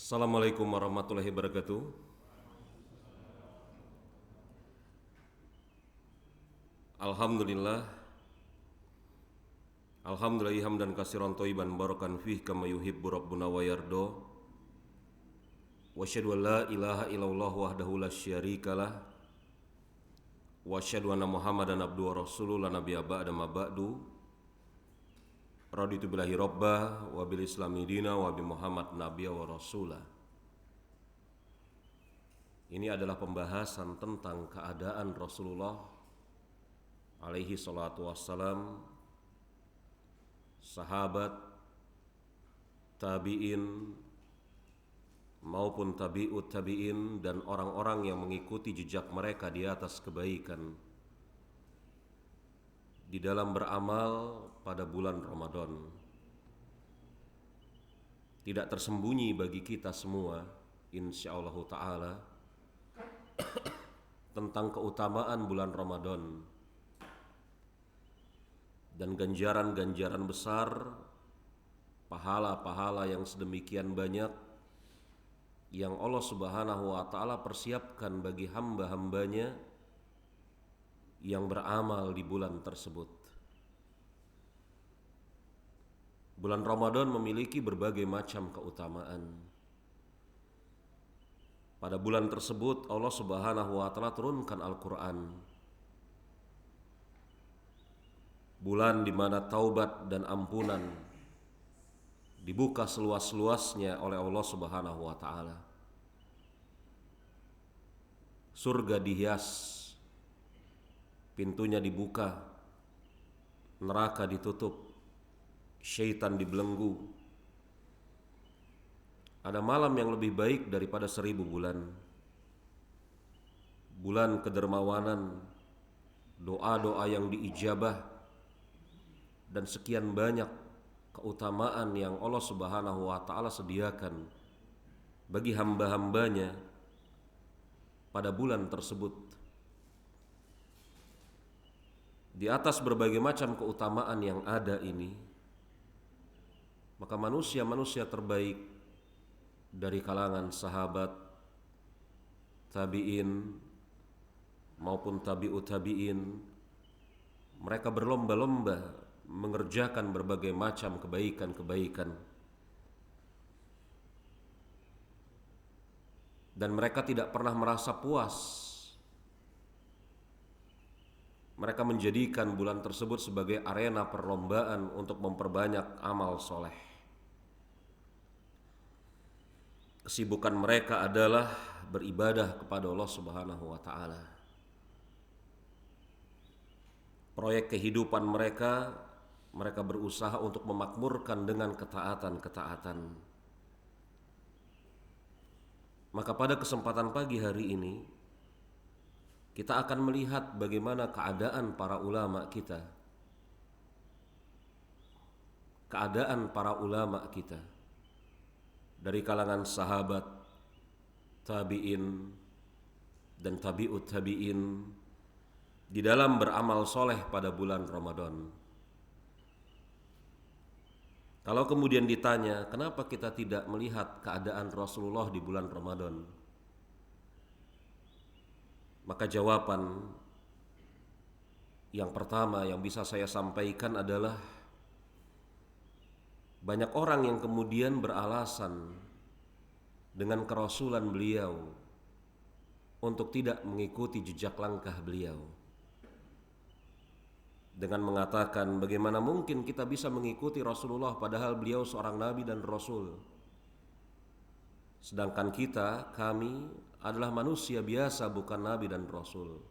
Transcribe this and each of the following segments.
Assalamualaikum warahmatullahi wabarakatuh. Alhamdulillah. Alhamdulillah hamdan katsiran thayyiban barakan fih kama yuhibbu rabbuna wa yarda. Wa asyhadu an la ilaha illallah wahdahu la syarikalah. Wa asyhadu anna Muhammadan abduhu wa rasuluhu la nabiyya ba'da ma ba'du. Raditu billahi rabbah wa bil islami dina wa bi Muhammad nabiyya wa rasulah. Ini adalah pembahasan tentang keadaan Rasulullah alaihi salatu wassalam, sahabat, tabi'in maupun tabi'ut tabi'in dan orang-orang yang mengikuti jejak mereka di atas kebaikan di dalam beramal pada bulan Ramadan. Tidak tersembunyi bagi kita semua insyaallah ta'ala tentang keutamaan bulan Ramadan dan ganjaran-ganjaran besar, pahala-pahala yang sedemikian banyak yang Allah Subhanahu wa ta'ala persiapkan bagi hamba-hambanya yang beramal di bulan tersebut. Bulan Ramadan memiliki berbagai macam keutamaan. Pada bulan tersebut Allah Subhanahu wa ta'ala turunkan Al-Quran. Bulan di mana taubat dan ampunan dibuka seluas-luasnya oleh Allah Subhanahu wa ta'ala. Surga dihias, pintunya dibuka, neraka ditutup, syaitan dibelenggu. Ada malam yang lebih baik daripada 1000 bulan. Bulan kedermawanan, doa-doa yang diijabah, dan sekian banyak keutamaan yang Allah Subhanahu wa ta'ala sediakan bagi hamba-hambanya pada bulan tersebut. Di atas berbagai macam keutamaan yang ada ini, maka manusia-manusia terbaik dari kalangan sahabat, tabi'in maupun tabi'ut tabi'in, mereka berlomba-lomba mengerjakan berbagai macam kebaikan-kebaikan, dan mereka tidak pernah merasa puas. Mereka menjadikan bulan tersebut sebagai arena perlombaan untuk memperbanyak amal soleh. Kesibukan mereka adalah beribadah kepada Allah Subhanahu wa ta'ala. Proyek kehidupan mereka berusaha untuk memakmurkan dengan ketaatan-ketaatan. Maka pada kesempatan pagi hari ini kita akan melihat bagaimana keadaan para ulama kita. Keadaan para ulama kita dari kalangan sahabat, tabi'in dan tabi'ut tabi'in di dalam beramal soleh pada bulan Ramadan. Kalau kemudian ditanya, kenapa kita tidak melihat keadaan Rasulullah di bulan Ramadan? Maka jawaban yang pertama yang bisa saya sampaikan adalah banyak orang yang kemudian beralasan dengan kerasulan beliau untuk tidak mengikuti jejak langkah beliau, dengan mengatakan bagaimana mungkin kita bisa mengikuti Rasulullah padahal beliau seorang nabi dan rasul, sedangkan kami adalah manusia biasa, bukan nabi dan rasul.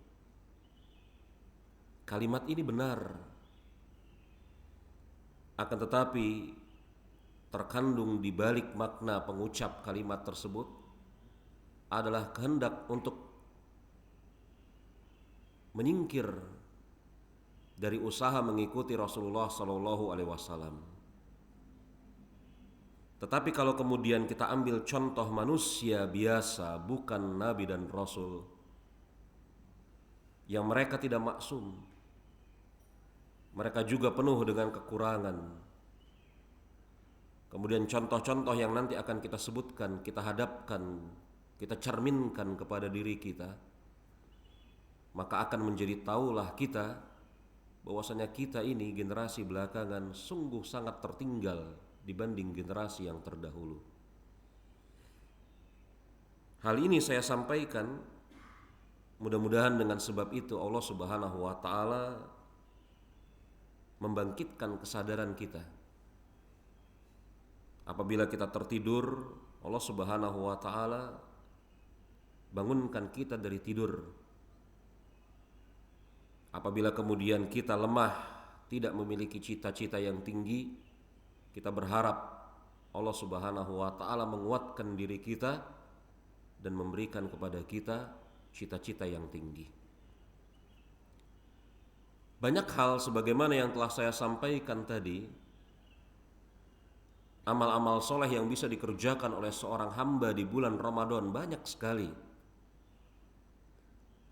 Kalimat ini benar, akan tetapi terkandung di balik makna pengucap kalimat tersebut adalah kehendak untuk menyingkir dari usaha mengikuti Rasulullah Sallallahu Alaihi Wasallam. Tetapi kalau kemudian kita ambil contoh manusia biasa, bukan nabi dan rasul, yang mereka tidak maksum, mereka juga penuh dengan kekurangan, Kemudian contoh-contoh yang nanti akan kita sebutkan, kita hadapkan, kita cerminkan kepada diri kita, maka akan menjadi tahulah kita bahwasanya kita ini generasi belakangan sungguh sangat tertinggal dibanding generasi yang terdahulu. Hal ini saya sampaikan mudah-mudahan dengan sebab itu Allah Subhanahu wa taala membangkitkan kesadaran kita. Apabila kita tertidur, Allah Subhanahu wa taala bangunkan kita dari tidur. Apabila kemudian kita lemah, tidak memiliki cita-cita yang tinggi, kita berharap Allah Subhanahu wa taala menguatkan diri kita dan memberikan kepada kita cita-cita yang tinggi. Banyak hal sebagaimana yang telah saya sampaikan tadi, amal-amal soleh yang bisa dikerjakan oleh seorang hamba di bulan Ramadan banyak sekali.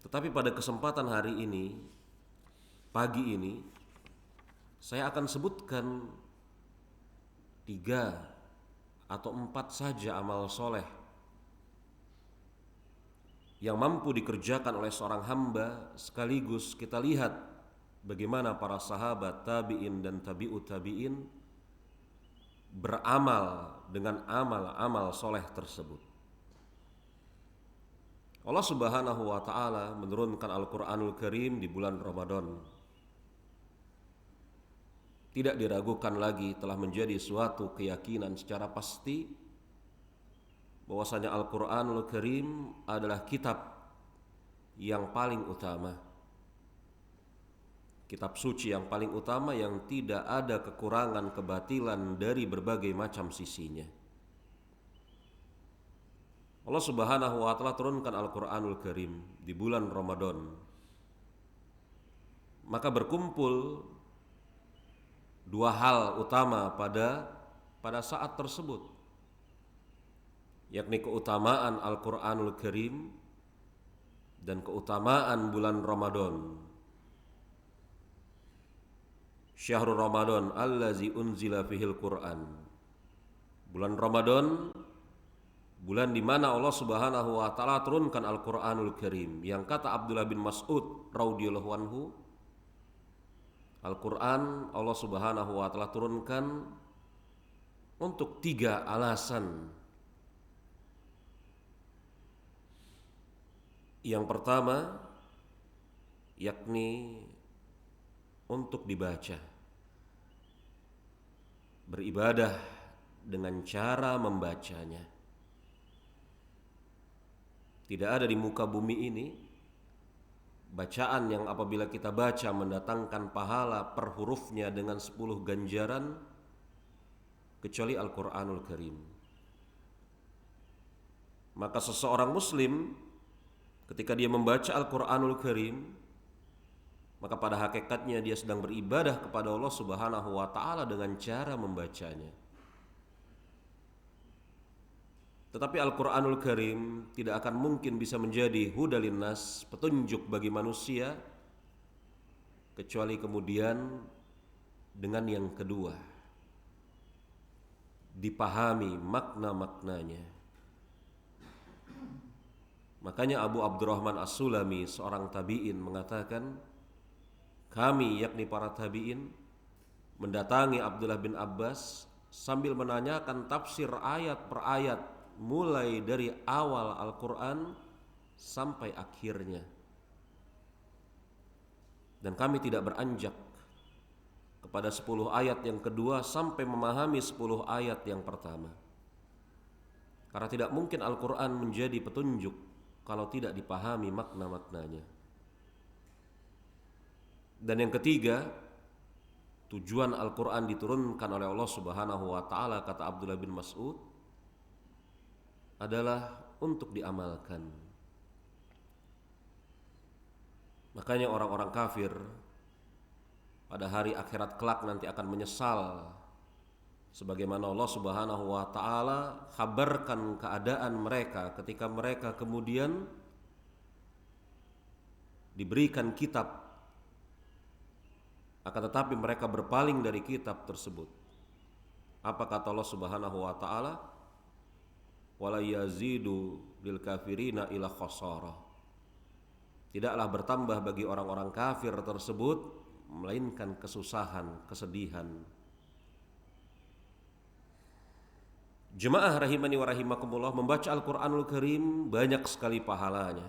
Tetapi pada kesempatan hari ini, pagi ini, saya akan sebutkan 3 atau 4 saja amal soleh yang mampu dikerjakan oleh seorang hamba, sekaligus kita lihat bagaimana para sahabat, tabi'in dan tabi'ut tabi'in beramal dengan amal-amal soleh tersebut. Allah Subhanahu wa ta'ala menurunkan Al-Quranul Karim di bulan Ramadan. Tidak diragukan lagi, telah menjadi suatu keyakinan secara pasti bahwasanya Al-Quranul Karim adalah kitab yang paling utama, kitab suci yang paling utama yang tidak ada kekurangan kebatilan dari berbagai macam sisinya. Allah Subhanahu wa ta'ala turunkan Al-Quranul Karim di bulan Ramadan. Maka berkumpul 2 hal utama pada saat tersebut, yakni keutamaan Al-Quranul Karim dan keutamaan bulan Ramadan. Syahrul Ramadan allazi unzila fihil Qur'an. Bulan Ramadan, bulan di mana Allah Subhanahu wa taala turunkan Al-Qur'anul Karim. Yang kata Abdullah bin Mas'ud radhiyallahu anhu, Al-Qur'an Allah Subhanahu wa taala turunkan untuk 3 alasan. Yang pertama, yakni untuk dibaca, beribadah dengan cara membacanya. Tidak ada di muka bumi ini bacaan yang apabila kita baca mendatangkan pahala per hurufnya dengan 10 ganjaran kecuali Al-Quranul Karim. Maka seseorang muslim ketika dia membaca Al-Quranul Karim, maka pada hakikatnya dia sedang beribadah kepada Allah Subhanahu wa ta'ala dengan cara membacanya. Tetapi Al-Quranul Karim tidak akan mungkin bisa menjadi hudalin nas, petunjuk bagi manusia, kecuali kemudian dengan yang kedua, dipahami makna-maknanya. Makanya Abu Abdurrahman As-Sulami, seorang tabi'in, mengatakan, kami, yakni para tabi'in, mendatangi Abdullah bin Abbas sambil menanyakan tafsir ayat per ayat, mulai dari awal Al-Quran sampai akhirnya. Dan kami tidak beranjak kepada 10 ayat yang kedua sampai memahami 10 ayat yang pertama. Karena tidak mungkin Al-Quran menjadi petunjuk kalau tidak dipahami makna-maknanya. Dan yang ketiga, tujuan Al-Quran diturunkan oleh Allah Subhanahu wa ta'ala, kata Abdullah bin Mas'ud, adalah untuk diamalkan. Makanya orang-orang kafir pada hari akhirat kelak nanti akan menyesal, sebagaimana Allah Subhanahu wa ta'ala kabarkan keadaan mereka ketika mereka kemudian diberikan kitab, akan tetapi mereka berpaling dari kitab tersebut. Apa kata Allah Subhanahu wa taala? Wala yazidu lil kafirina ila khasara. Tidaklah bertambah bagi orang-orang kafir tersebut melainkan kesusahan, kesedihan. Jemaah rahimani wa rahimakumullah, membaca Al-Qur'anul Karim banyak sekali pahalanya.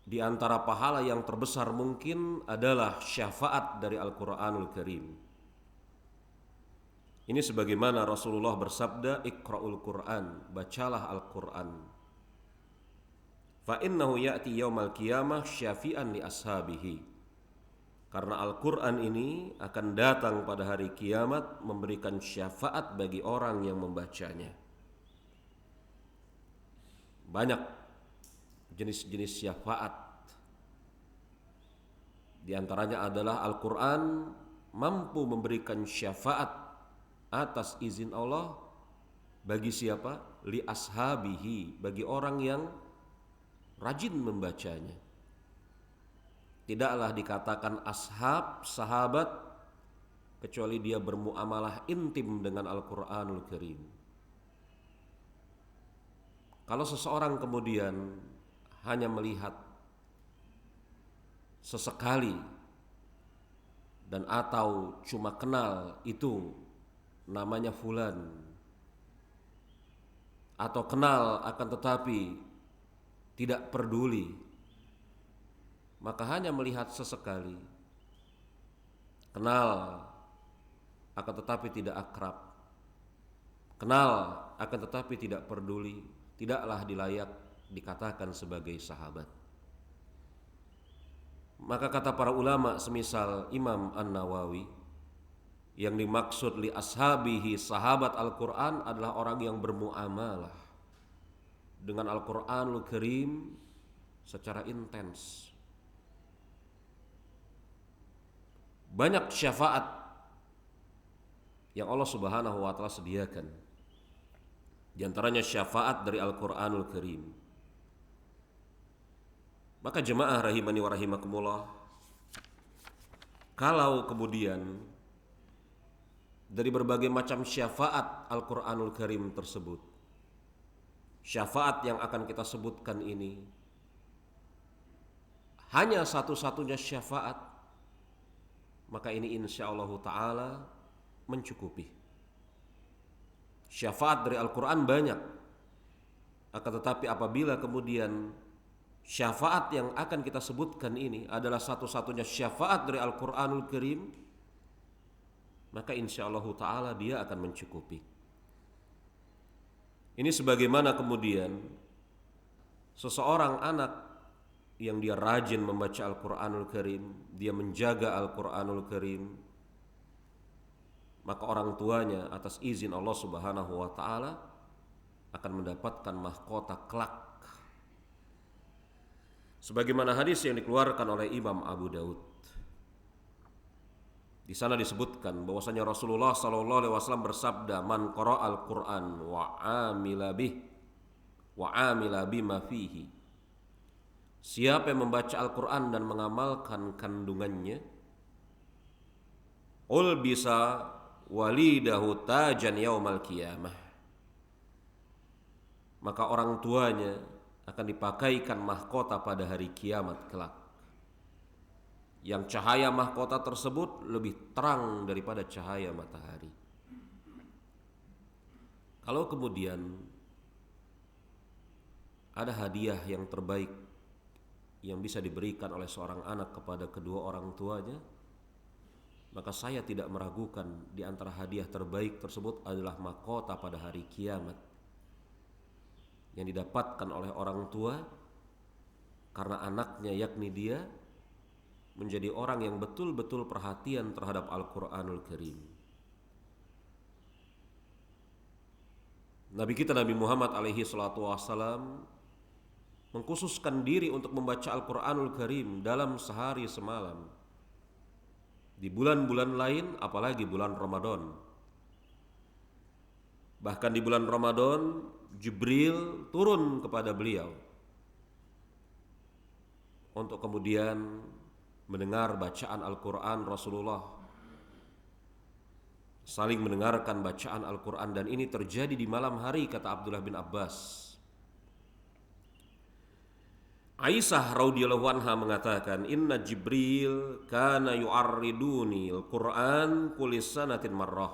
Di antara pahala yang terbesar mungkin adalah syafaat dari Al-Qur'anul Karim. Ini sebagaimana Rasulullah bersabda, "Iqra'ul Qur'an", bacalah Al-Qur'an. Fa innahu ya'ti yaumal qiyamah syafi'an li ashabihi. Karena Al-Qur'an ini akan datang pada hari kiamat memberikan syafaat bagi orang yang membacanya. Banyak jenis-jenis syafaat. Di antaranya adalah Al-Qur'an mampu memberikan syafaat atas izin Allah bagi siapa? Li ashabihi, bagi orang yang rajin membacanya. Tidaklah dikatakan ashab, sahabat, kecuali dia bermuamalah intim dengan Al-Qur'anul Karim. Kalau seseorang kemudian hanya melihat sesekali dan atau cuma kenal itu namanya fulan, atau kenal akan tetapi tidak peduli, maka hanya melihat sesekali, kenal akan tetapi tidak akrab, kenal akan tetapi tidak peduli, tidaklah dilayak dikatakan sebagai sahabat. Maka kata para ulama semisal Imam An-Nawawi, yang dimaksud li ashabihi, sahabat Al-Quran, adalah orang yang bermuamalah dengan Al-Quranul Karim secara intens. Banyak syafaat yang Allah Subhanahu wa taala sediakan. Di antaranya syafaat dari Al-Quranul Karim. Maka jemaah rahimani wa rahimakumullah, kalau kemudian dari berbagai macam syafaat Al-Quranul Karim tersebut, syafaat yang akan kita sebutkan ini hanya satu-satunya syafaat, maka ini insyaallah ta'ala mencukupi. Syafaat dari Al-Quran banyak, akan tetapi apabila kemudian syafaat yang akan kita sebutkan ini adalah satu-satunya syafaat dari Al-Quranul Karim, maka insyaallah ta'ala dia akan mencukupi. Ini sebagaimana kemudian seseorang anak yang dia rajin membaca Al-Quranul Karim, dia menjaga Al-Quranul Karim, maka orang tuanya atas izin Allah Subhanahu wa ta'ala akan mendapatkan mahkota kelak. Sebagaimana hadis yang dikeluarkan oleh Imam Abu Daud. Di sana disebutkan bahwasanya Rasulullah sallallahu alaihi wasallam bersabda, "Man qara'al Qur'an wa 'amila bima fihi." Siapa yang membaca Al-Qur'an dan mengamalkan kandungannya, ulbisa walidahu tajan yaumal qiyamah. Maka orang tuanya akan dipakaikan mahkota pada hari kiamat kelak, yang cahaya mahkota tersebut lebih terang daripada cahaya matahari. Kalau kemudian ada hadiah yang terbaik yang bisa diberikan oleh seorang anak kepada kedua orang tuanya, maka saya tidak meragukan di antara hadiah terbaik tersebut adalah mahkota pada hari kiamat yang didapatkan oleh orang tua karena anaknya, yakni dia, menjadi orang yang betul-betul perhatian terhadap Al-Quranul Karim. Nabi kita Nabi Muhammad alaihi salatu wassalam mengkhususkan diri untuk membaca Al-Quranul Karim dalam sehari semalam. Di bulan-bulan lain, apalagi bulan Ramadan. Bahkan di bulan Ramadan, Jibril turun kepada beliau untuk kemudian mendengar bacaan Al-Quran Rasulullah saling mendengarkan bacaan Al-Quran, dan ini terjadi di malam hari, kata Abdullah bin Abbas. Aisyah radhiyallahu anha mengatakan, inna Jibril kana yu'arriduni al-Quran kulis sanatin marrah.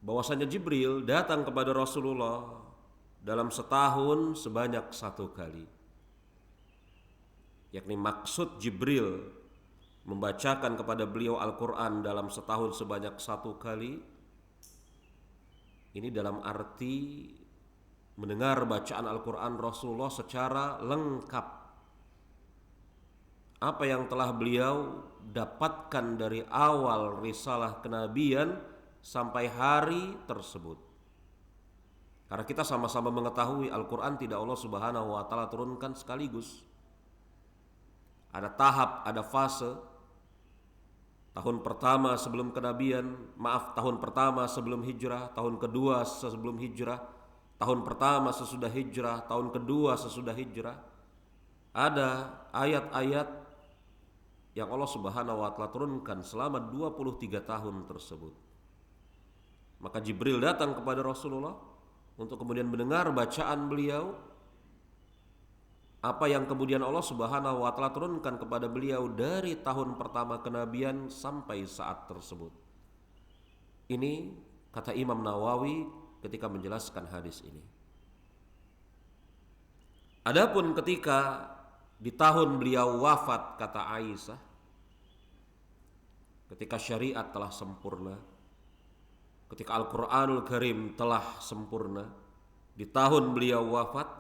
Bahwasanya Jibril datang kepada Rasulullah dalam setahun sebanyak 1 kali. Yakni maksud Jibril membacakan kepada beliau Al-Quran dalam setahun sebanyak 1 kali, ini dalam arti mendengar bacaan Al-Quran Rasulullah secara lengkap. Apa yang telah beliau dapatkan dari awal risalah kenabian sampai hari tersebut. Karena kita sama-sama mengetahui Al-Quran tidak Allah Subhanahu wa ta'ala turunkan sekaligus. Ada tahap, ada fase. Tahun pertama sebelum kenabian, tahun pertama sebelum hijrah, tahun kedua sebelum hijrah, tahun pertama sesudah hijrah, tahun kedua sesudah hijrah. Ada ayat-ayat yang Allah Subhanahu wa ta'ala turunkan selama 23 tahun tersebut. Maka Jibril datang kepada Rasulullah untuk kemudian mendengar bacaan beliau, apa yang kemudian Allah Subhanahu wa ta'ala turunkan kepada beliau dari tahun pertama kenabian sampai saat tersebut. Ini kata Imam Nawawi ketika menjelaskan hadis ini. Adapun ketika di tahun beliau wafat, kata Aisyah, ketika syariat telah sempurna, ketika Al-Quranul Karim telah sempurna, di tahun beliau wafat,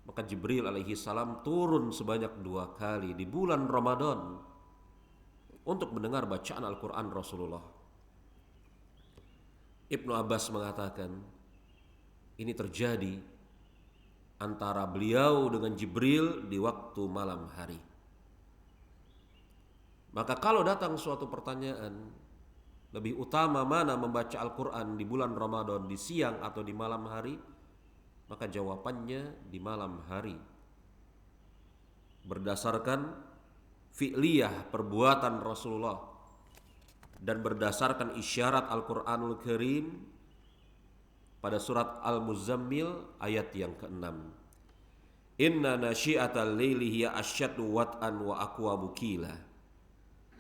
maka Jibril alaihi salam turun sebanyak 2 kali di bulan Ramadan untuk mendengar bacaan Al-Quran Rasulullah. Ibnu Abbas mengatakan ini terjadi antara beliau dengan Jibril di waktu malam hari. Maka kalau datang suatu pertanyaan, lebih utama mana membaca Al-Quran di bulan Ramadan, di siang atau di malam hari, maka jawabannya di malam hari. Berdasarkan fi'liyah perbuatan Rasulullah dan berdasarkan isyarat Al-Quranul Karim pada surat Al-Muzammil ayat yang ke-6. Inna nasyi'atal laili hiya asyaddu wat'an wa aqwamu qila.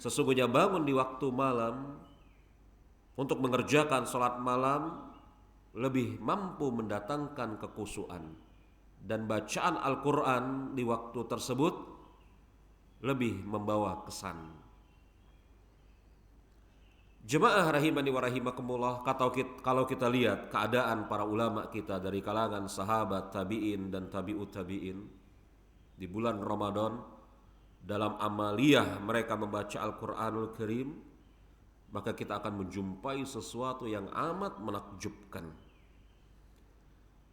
Sesungguhnya bangun di waktu malam untuk mengerjakan salat malam lebih mampu mendatangkan kekhusyuan, dan bacaan Al-Quran di waktu tersebut lebih membawa kesan. Jemaah rahimani wa rahimakumullah, kalau kita lihat keadaan para ulama kita dari kalangan sahabat, tabi'in dan tabi'ut tabi'in di bulan Ramadan, dalam amaliyah mereka membaca Al-Quranul Karim, maka kita akan menjumpai sesuatu yang amat menakjubkan.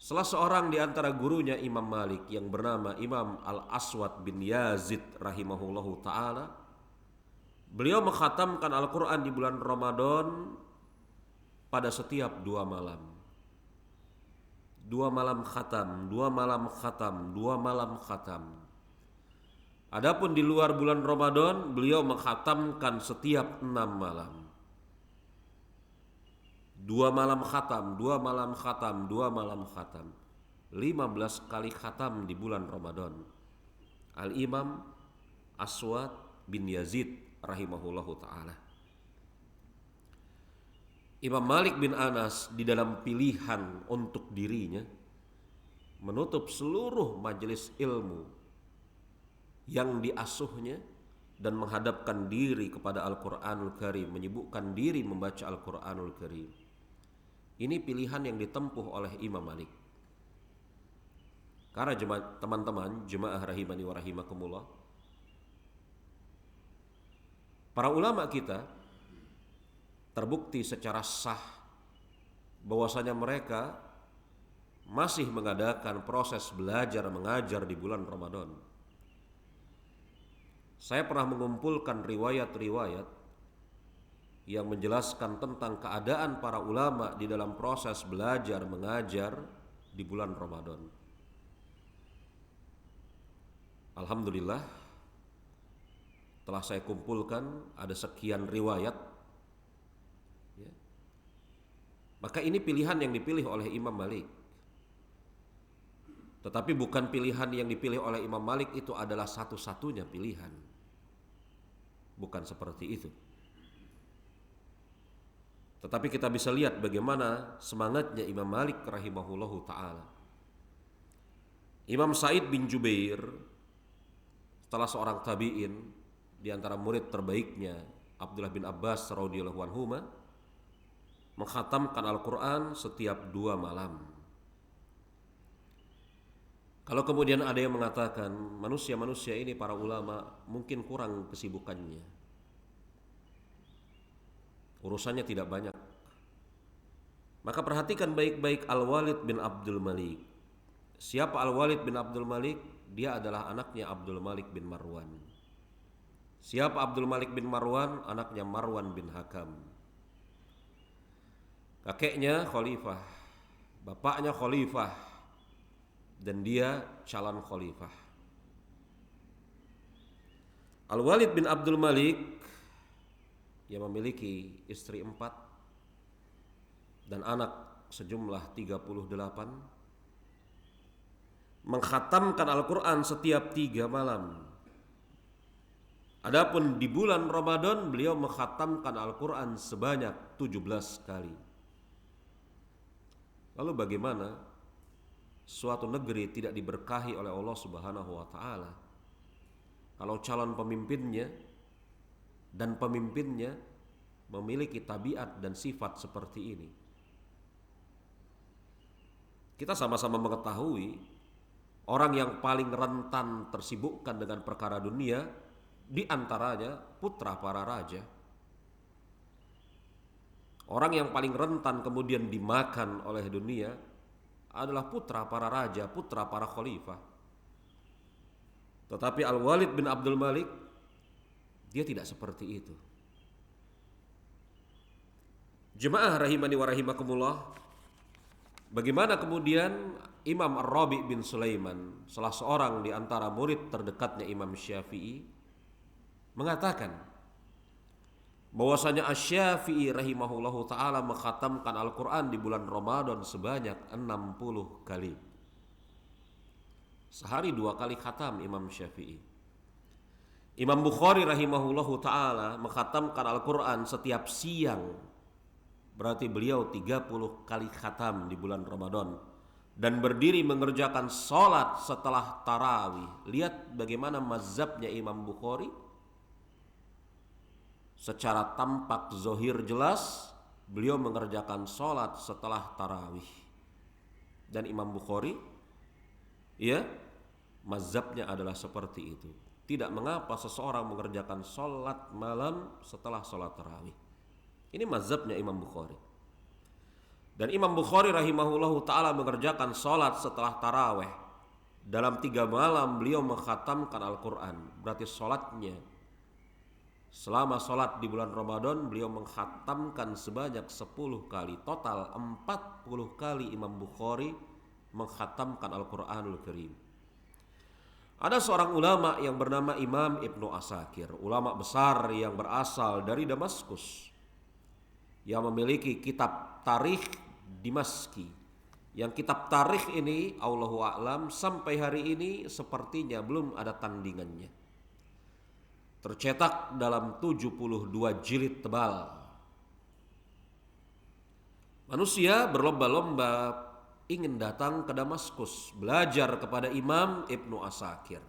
Salah seorang di antara gurunya Imam Malik yang bernama Imam Al-Aswad bin Yazid rahimahullahu ta'ala, beliau mengkhatamkan Al-Quran di bulan Ramadan pada setiap 2 malam. 2 malam khatam, 2 malam khatam, 2 malam khatam. Adapun di luar bulan Ramadan, beliau mengkhatamkan setiap 6 malam. 2 malam khatam, 2 malam khatam, 2 malam khatam. 15 kali khatam di bulan Ramadan. Al-Imam Aswad bin Yazid rahimahullahu ta'ala. Imam Malik bin Anas di dalam pilihan untuk dirinya menutup seluruh majelis ilmu yang diasuhnya dan menghadapkan diri kepada Al-Quranul Karim, menyibukkan diri membaca Al-Quranul Karim. Ini pilihan yang ditempuh oleh Imam Malik. Karena teman-teman jemaah rahimani wa rahimakumullah, para ulama kita terbukti secara sah bahwasanya mereka masih mengadakan proses belajar mengajar di bulan Ramadan. Saya pernah mengumpulkan riwayat-riwayat yang menjelaskan tentang keadaan para ulama di dalam proses belajar mengajar di bulan Ramadan. Alhamdulillah, telah saya kumpulkan ada sekian riwayat Maka ini pilihan yang dipilih oleh Imam Malik. Tetapi bukan pilihan yang dipilih oleh Imam Malik itu adalah satu-satunya pilihan. Bukan seperti itu. Tetapi kita bisa lihat bagaimana semangatnya Imam Malik rahimahullahu ta'ala. Imam Sa'id bin Jubair, salah seorang tabi'in, di antara murid terbaiknya Abdullah bin Abbas radhiyallahu anhuma, mengkhatamkan Al-Quran setiap 2 malam. Kalau kemudian ada yang mengatakan manusia-manusia ini, para ulama, mungkin kurang kesibukannya, urusannya tidak banyak, maka perhatikan baik-baik Al-Walid bin Abdul Malik. Siapa Al-Walid bin Abdul Malik? Dia adalah anaknya Abdul Malik bin Marwan. Siapa Abdul Malik bin Marwan? Anaknya Marwan bin Hakam. Kakeknya khalifah, bapaknya khalifah, dan dia calon khalifah. Al-Walid bin Abdul Malik yang memiliki istri 4 dan anak sejumlah 38, mengkhatamkan Al-Quran setiap 3 malam. Adapun di bulan Ramadan beliau mengkhatamkan Al-Quran sebanyak 17 kali. Lalu bagaimana suatu negeri tidak diberkahi oleh Allah Subhanahu wa ta'ala kalau calon pemimpinnya dan pemimpinnya memiliki tabiat dan sifat seperti ini? Kita sama-sama mengetahui orang yang paling rentan tersibukkan dengan perkara dunia di antaranya putra para raja. Orang yang paling rentan kemudian dimakan oleh dunia adalah putra para raja, putra para khalifah. Tetapi Al-Walid bin Abdul Malik, dia tidak seperti itu. Jemaah rahimani wa rahimakumullah, bagaimana kemudian Imam Ar-Rabi bin Sulaiman, salah seorang di antara murid terdekatnya Imam Syafi'i, mengatakan bahwasanya Asy-Syafi'i rahimahullahu ta'ala mengkhatamkan Al-Quran di bulan Ramadan sebanyak 60 kali. Sehari 2 kali khatam Imam Syafi'i. Imam Bukhari rahimahullahu ta'ala mengkhatamkan Al-Quran setiap siang. Berarti beliau 30 kali khatam di bulan Ramadan. Dan berdiri mengerjakan sholat setelah tarawih. Lihat bagaimana mazhabnya Imam Bukhari. Secara tampak zohir jelas beliau mengerjakan sholat setelah tarawih. Dan Imam Bukhari, ya, mazhabnya adalah seperti itu. Tidak mengapa seseorang mengerjakan sholat malam setelah sholat tarawih. Ini mazhabnya Imam Bukhari. Dan Imam Bukhari rahimahullahu ta'ala mengerjakan sholat setelah tarawih. Dalam 3 malam beliau mengkhatamkan Al-Quran. Berarti sholatnya, selama sholat di bulan Ramadan beliau mengkhatamkan sebanyak 10 kali. Total 40 kali Imam Bukhari mengkhatamkan Al-Quranul Karim. Ada seorang ulama yang bernama Imam Ibnu Asakir, ulama besar yang berasal dari Damaskus, yang memiliki kitab tarikh Dimaski. Yang kitab tarikh ini Allahu a'lam sampai hari ini sepertinya belum ada tandingannya. Tercetak dalam 72 jilid tebal. Manusia berlomba-lomba ingin datang ke Damaskus belajar kepada Imam Ibnu Asakir.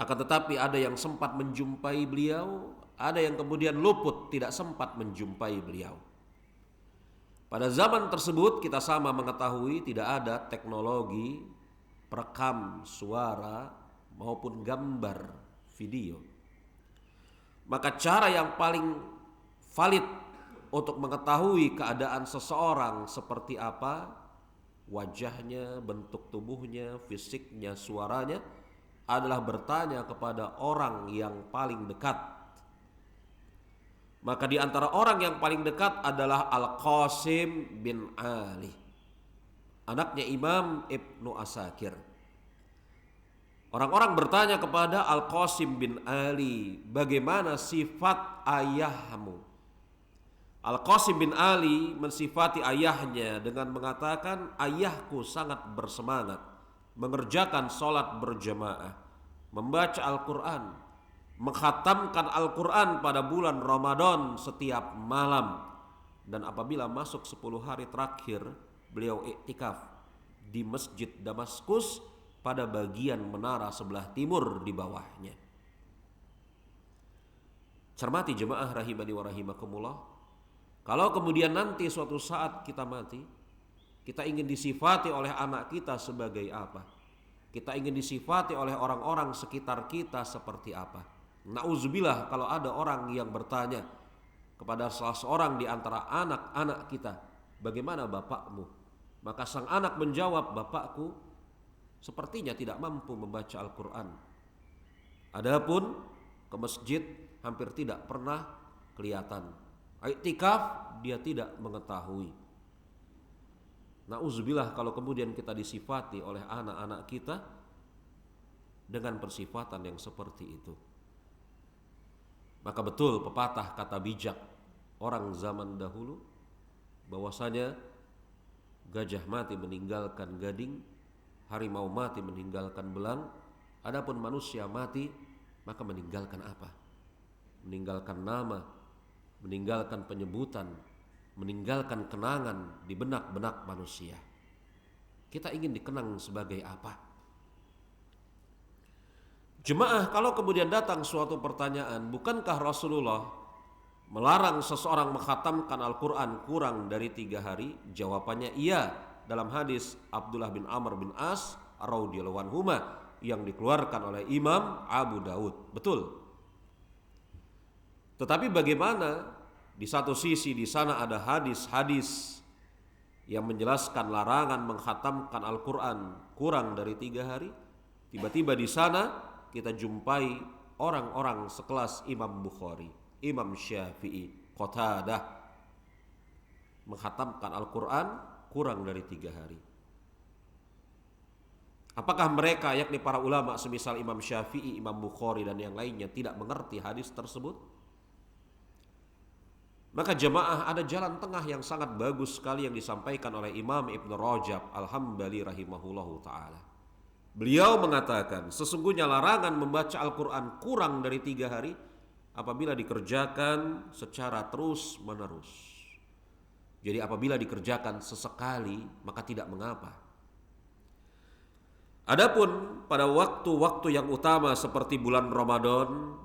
Akan tetapi ada yang sempat menjumpai beliau, ada yang kemudian luput tidak sempat menjumpai beliau. Pada zaman tersebut kita sama mengetahui tidak ada teknologi perekam suara maupun gambar video. Maka cara yang paling valid untuk mengetahui keadaan seseorang seperti apa, wajahnya, bentuk tubuhnya, fisiknya, suaranya, adalah bertanya kepada orang yang paling dekat. Maka di antara orang yang paling dekat adalah Al-Qasim bin Ali, anaknya Imam Ibnu Asakir. Orang-orang bertanya kepada Al-Qasim bin Ali, bagaimana sifat ayahmu? Al-Qasim bin Ali mensifati ayahnya dengan mengatakan, ayahku sangat bersemangat mengerjakan sholat berjamaah, membaca Al-Quran, mengkhatamkan Al-Quran pada bulan Ramadan setiap malam. Dan apabila masuk 10 hari terakhir, beliau iktikaf di Masjid Damaskus pada bagian menara sebelah timur di bawahnya. Cermati jemaah rahimani wa rahimakumullah. Kalau kemudian nanti suatu saat kita mati, kita ingin disifati oleh anak kita sebagai apa? Kita ingin disifati oleh orang-orang sekitar kita seperti apa? Nauzubillah kalau ada orang yang bertanya kepada salah seorang di antara anak-anak kita, bagaimana bapakmu? Maka sang anak menjawab, bapakku sepertinya tidak mampu membaca Al-Quran. Adapun ke masjid hampir tidak pernah kelihatan. Iktikaf dia tidak mengetahui. Nauzubillah kalau kemudian kita disifati oleh anak-anak kita dengan persifatan yang seperti itu. Maka betul pepatah kata bijak orang zaman dahulu bahwasanya gajah mati meninggalkan gading, harimau mati meninggalkan belang, adapun manusia mati maka meninggalkan apa? Meninggalkan nama, meninggalkan penyebutan, meninggalkan kenangan di benak-benak manusia. Kita ingin dikenang sebagai apa? Jemaah, kalau kemudian datang suatu pertanyaan, bukankah Rasulullah melarang seseorang mengkhatamkan Al-Quran kurang dari 3 hari? Jawabannya iya, dalam hadis Abdullah bin Amr bin As radhiyallahu anhuma yang dikeluarkan oleh Imam Abu Daud. Betul. Tetapi bagaimana di satu sisi di sana ada hadis-hadis yang menjelaskan larangan mengkhatamkan Al-Quran kurang dari 3 hari. Tiba-tiba di sana kita jumpai orang-orang sekelas Imam Bukhari, Imam Syafi'i, Qatadah mengkhatamkan Al-Quran kurang dari 3 hari. Apakah mereka yakni para ulama semisal Imam Syafi'i, Imam Bukhari dan yang lainnya tidak mengerti hadis tersebut? Maka jemaah, ada jalan tengah yang sangat bagus sekali yang disampaikan oleh Imam Ibn Rajab Al-Hambali rahimahullahu ta'ala. Beliau mengatakan sesungguhnya larangan membaca Al-Quran kurang dari 3 hari apabila dikerjakan secara terus menerus. Jadi apabila dikerjakan sesekali maka tidak mengapa. Adapun pada waktu-waktu yang utama seperti bulan Ramadan,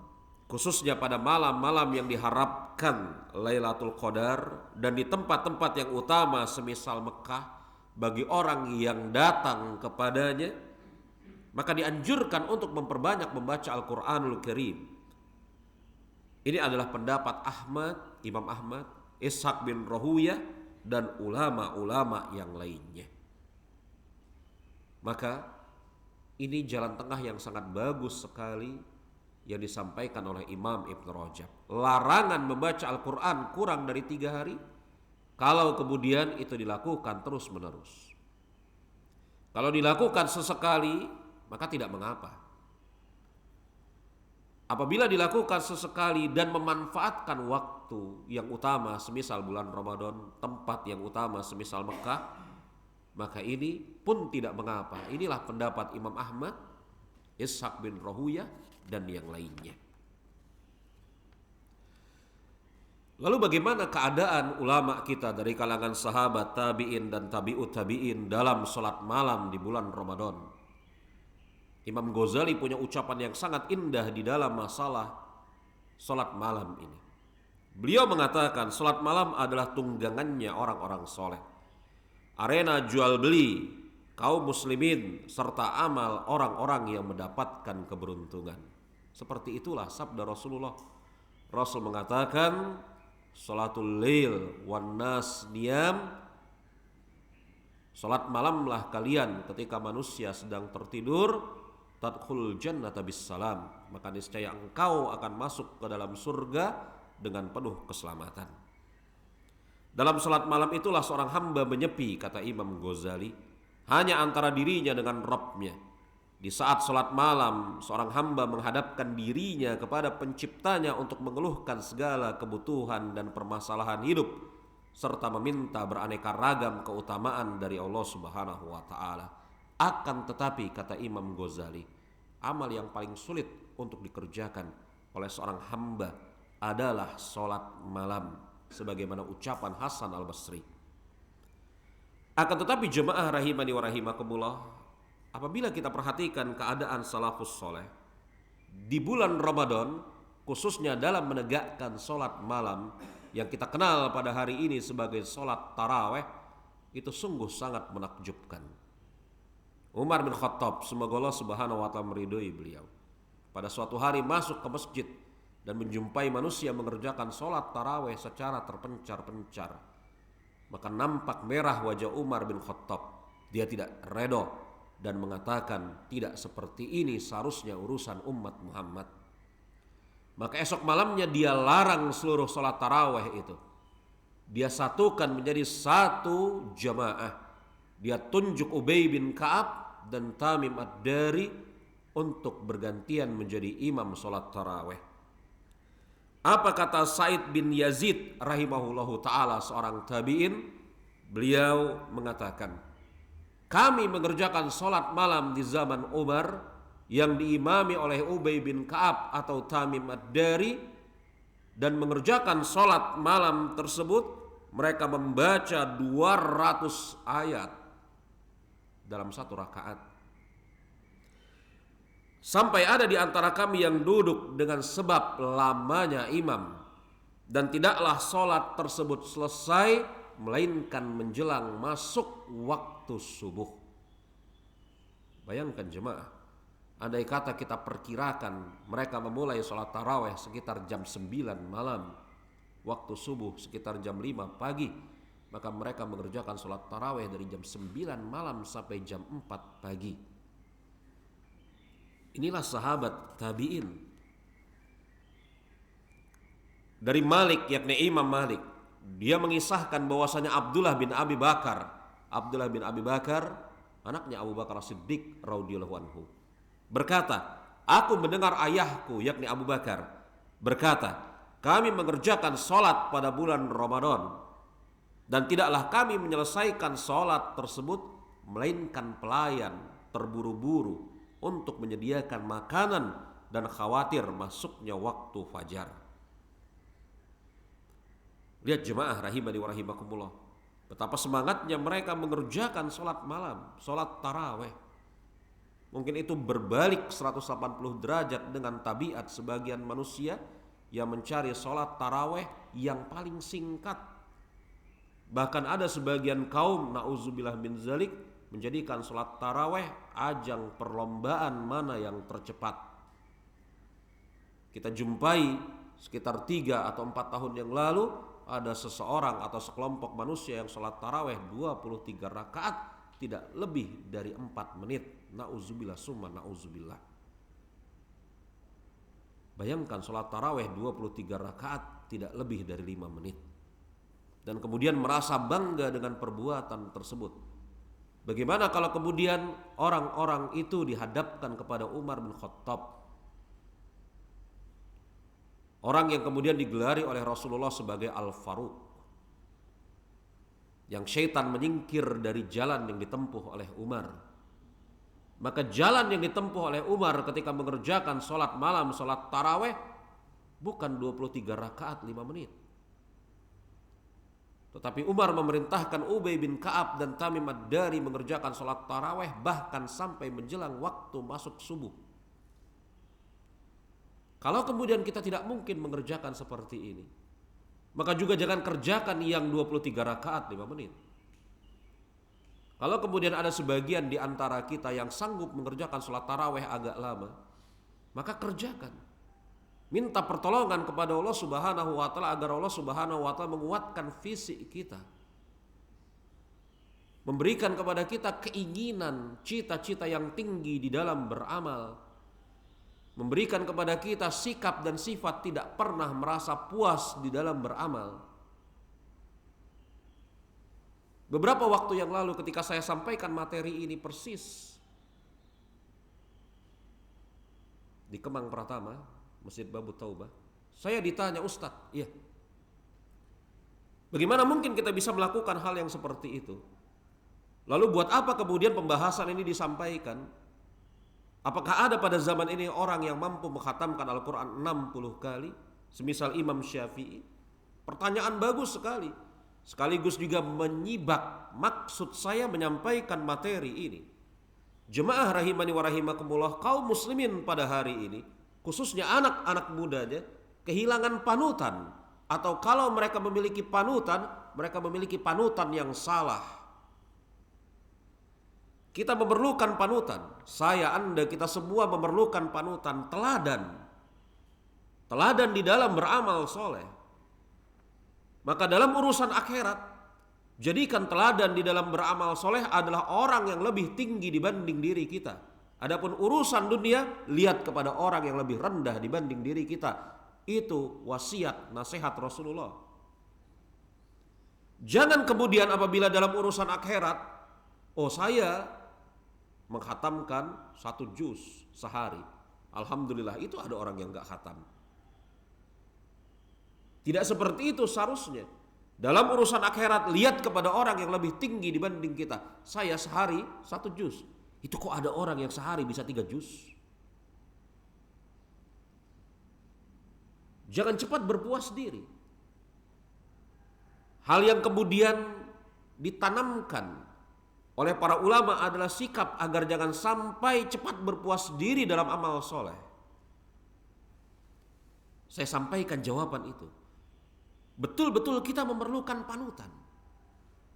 khususnya pada malam-malam yang diharapkan Lailatul Qadar, dan di tempat-tempat yang utama semisal Mekah bagi orang yang datang kepadanya, maka dianjurkan untuk memperbanyak membaca Al-Quranul Karim. Ini adalah pendapat Ahmad, Imam Ahmad, Ishaq bin Rahuyah dan ulama-ulama yang lainnya. Maka ini jalan tengah yang sangat bagus sekali yang disampaikan oleh Imam Ibn Rajab. Larangan membaca Al-Quran kurang dari 3 hari kalau kemudian itu dilakukan terus menerus. Kalau dilakukan sesekali maka tidak mengapa. Apabila dilakukan sesekali dan memanfaatkan waktu yang utama semisal bulan Ramadan, tempat yang utama semisal Mekah, maka ini pun tidak mengapa. Inilah pendapat Imam Ahmad, Ishaq bin Rahuyah dan yang lainnya. Lalu bagaimana keadaan ulama kita dari kalangan sahabat, tabi'in dan tabi'ut tabi'in dalam sholat malam di bulan Ramadan? Imam Ghazali punya ucapan yang sangat indah di dalam masalah sholat malam ini. Beliau mengatakan sholat malam adalah tunggangannya orang-orang soleh, arena jual beli kaum muslimin serta amal orang-orang yang mendapatkan keberuntungan. Seperti itulah sabda Rasulullah. Rasul mengatakan, sholatul lail wan nas niyam, salat malamlah kalian ketika manusia sedang tertidur, tadkhul jannata bis salam, maka niscaya engkau akan masuk ke dalam surga dengan penuh keselamatan. Dalam salat malam itulah seorang hamba menyepi, kata Imam Ghazali, hanya antara dirinya dengan Rabb-nya. Di saat sholat malam, seorang hamba menghadapkan dirinya kepada penciptanya untuk mengeluhkan segala kebutuhan dan permasalahan hidup, serta meminta beraneka ragam keutamaan dari Allah Subhanahu wa Ta'ala. Akan tetapi, kata Imam Ghazali, amal yang paling sulit untuk dikerjakan oleh seorang hamba adalah sholat malam, sebagaimana ucapan Hasan al-Basri. Akan tetapi jemaah rahimani wa rahimakumullah, apabila kita perhatikan keadaan salafus soleh di bulan Ramadan, khususnya dalam menegakkan sholat malam yang kita kenal pada hari ini sebagai sholat taraweh, itu sungguh sangat menakjubkan. Umar bin Khattab, semoga Allah Subhanahu wa Ta'ala meridhoi beliau, pada suatu hari masuk ke masjid dan menjumpai manusia mengerjakan sholat taraweh secara terpencar-pencar. Maka nampak merah wajah Umar bin Khattab. Dia tidak redha dan mengatakan, tidak seperti ini seharusnya urusan umat Muhammad. Maka esok malamnya dia larang seluruh sholat taraweh itu. Dia satukan menjadi satu jamaah. Dia tunjuk Ubay bin Ka'ab dan Tamim ad-Dari untuk bergantian menjadi imam sholat taraweh. Apa kata Said bin Yazid rahimahullahu ta'ala, seorang tabi'in? Beliau mengatakan, kami mengerjakan sholat malam di zaman Umar yang diimami oleh Ubay bin Ka'ab atau Tamim ad-Dari, dan mengerjakan sholat malam tersebut mereka membaca 200 ayat dalam satu rakaat. Sampai ada di antara kami yang duduk dengan sebab lamanya imam, dan tidaklah sholat tersebut selesai melainkan menjelang masuk waktu subuh. Bayangkan jemaah, andai kata kita perkirakan mereka memulai sholat taraweh sekitar jam 9 malam, waktu subuh sekitar jam 5 pagi, maka mereka mengerjakan sholat taraweh dari jam 9 malam sampai jam 4 pagi. Inilah sahabat tabi'in. Dari Malik, yakni Imam Malik, dia mengisahkan bahwasanya Abdullah bin Abi Bakar, anaknya Abu Bakar As-Siddiq radhiyallahu anhu, berkata, aku mendengar ayahku, yakni Abu Bakar, berkata, kami mengerjakan sholat pada bulan Ramadan, dan tidaklah kami menyelesaikan sholat tersebut melainkan pelayan terburu-buru untuk menyediakan makanan dan khawatir masuknya waktu fajar. Lihat jemaah rahimani wa rahimakumullah, betapa semangatnya mereka mengerjakan sholat malam, sholat taraweh. Mungkin itu berbalik 180 derajat dengan tabiat sebagian manusia yang mencari sholat taraweh yang paling singkat. Bahkan ada sebagian kaum, na'udzubillah min zalik, menjadikan sholat taraweh ajang perlombaan mana yang tercepat. Kita jumpai sekitar 3 atau 4 tahun yang lalu, ada seseorang atau sekelompok manusia yang sholat taraweh 23 rakaat tidak lebih dari 4 menit. Na'udzubillah summa na'udzubillah. Bayangkan sholat taraweh 23 rakaat tidak lebih dari 5 menit. Dan kemudian merasa bangga dengan perbuatan tersebut. Bagaimana kalau kemudian orang-orang itu dihadapkan kepada Umar bin Khattab, orang yang kemudian digelari oleh Rasulullah sebagai Al-Faruq, yang syaitan menyingkir dari jalan yang ditempuh oleh Umar. Maka jalan yang ditempuh oleh Umar ketika mengerjakan sholat malam, sholat taraweh, bukan 23 rakaat 5 menit. Tetapi Umar memerintahkan Ubay bin Ka'ab dan Tamim ad-Dari mengerjakan sholat taraweh bahkan sampai menjelang waktu masuk subuh. Kalau kemudian kita tidak mungkin mengerjakan seperti ini, maka juga jangan kerjakan yang 23 rakaat 5 menit. Kalau kemudian ada sebagian di antara kita yang sanggup mengerjakan sholat taraweh agak lama, maka kerjakan. Minta pertolongan kepada Allah Subhanahu wa Ta'ala agar Allah Subhanahu wa Ta'ala menguatkan fisik kita, memberikan kepada kita keinginan, cita-cita yang tinggi di dalam beramal, memberikan kepada kita sikap dan sifat tidak pernah merasa puas di dalam beramal. Beberapa waktu yang lalu ketika saya sampaikan materi ini persis, di Kemang Pratama, Masjid Babu Taubah. Saya ditanya, Ustadz, iya, bagaimana mungkin kita bisa melakukan hal yang seperti itu? Lalu buat apa kemudian pembahasan ini disampaikan? Apakah ada pada zaman ini orang yang mampu mengkhatamkan Al-Quran 60 kali? Semisal Imam Syafi'i. Pertanyaan bagus sekali. Sekaligus juga menyibak maksud saya menyampaikan materi ini. Jemaah rahimani wa rahimakumullah, kaum muslimin pada hari ini, khususnya anak-anak mudanya, kehilangan panutan. Atau kalau mereka memiliki panutan, mereka memiliki panutan yang salah. Kita memerlukan panutan. Saya, Anda, kita semua memerlukan panutan, teladan. Teladan di dalam beramal soleh. Maka dalam urusan akhirat, jadikan teladan di dalam beramal soleh adalah orang yang lebih tinggi dibanding diri kita. Adapun urusan dunia, lihat kepada orang yang lebih rendah dibanding diri kita. Itu wasiat, nasihat Rasulullah. Jangan kemudian apabila dalam urusan akhirat, oh saya menghatamkan 1 juz sehari. Alhamdulillah, itu ada orang yang gak khatam. Tidak seperti itu seharusnya. Dalam urusan akhirat, lihat kepada orang yang lebih tinggi dibanding kita. Saya sehari 1 juz. Itu kok ada orang yang sehari bisa 3 juz? Jangan cepat berpuas diri. Hal yang kemudian ditanamkan oleh para ulama adalah sikap agar jangan sampai cepat berpuas diri dalam amal soleh. Saya sampaikan jawaban itu. Betul-betul kita memerlukan panutan.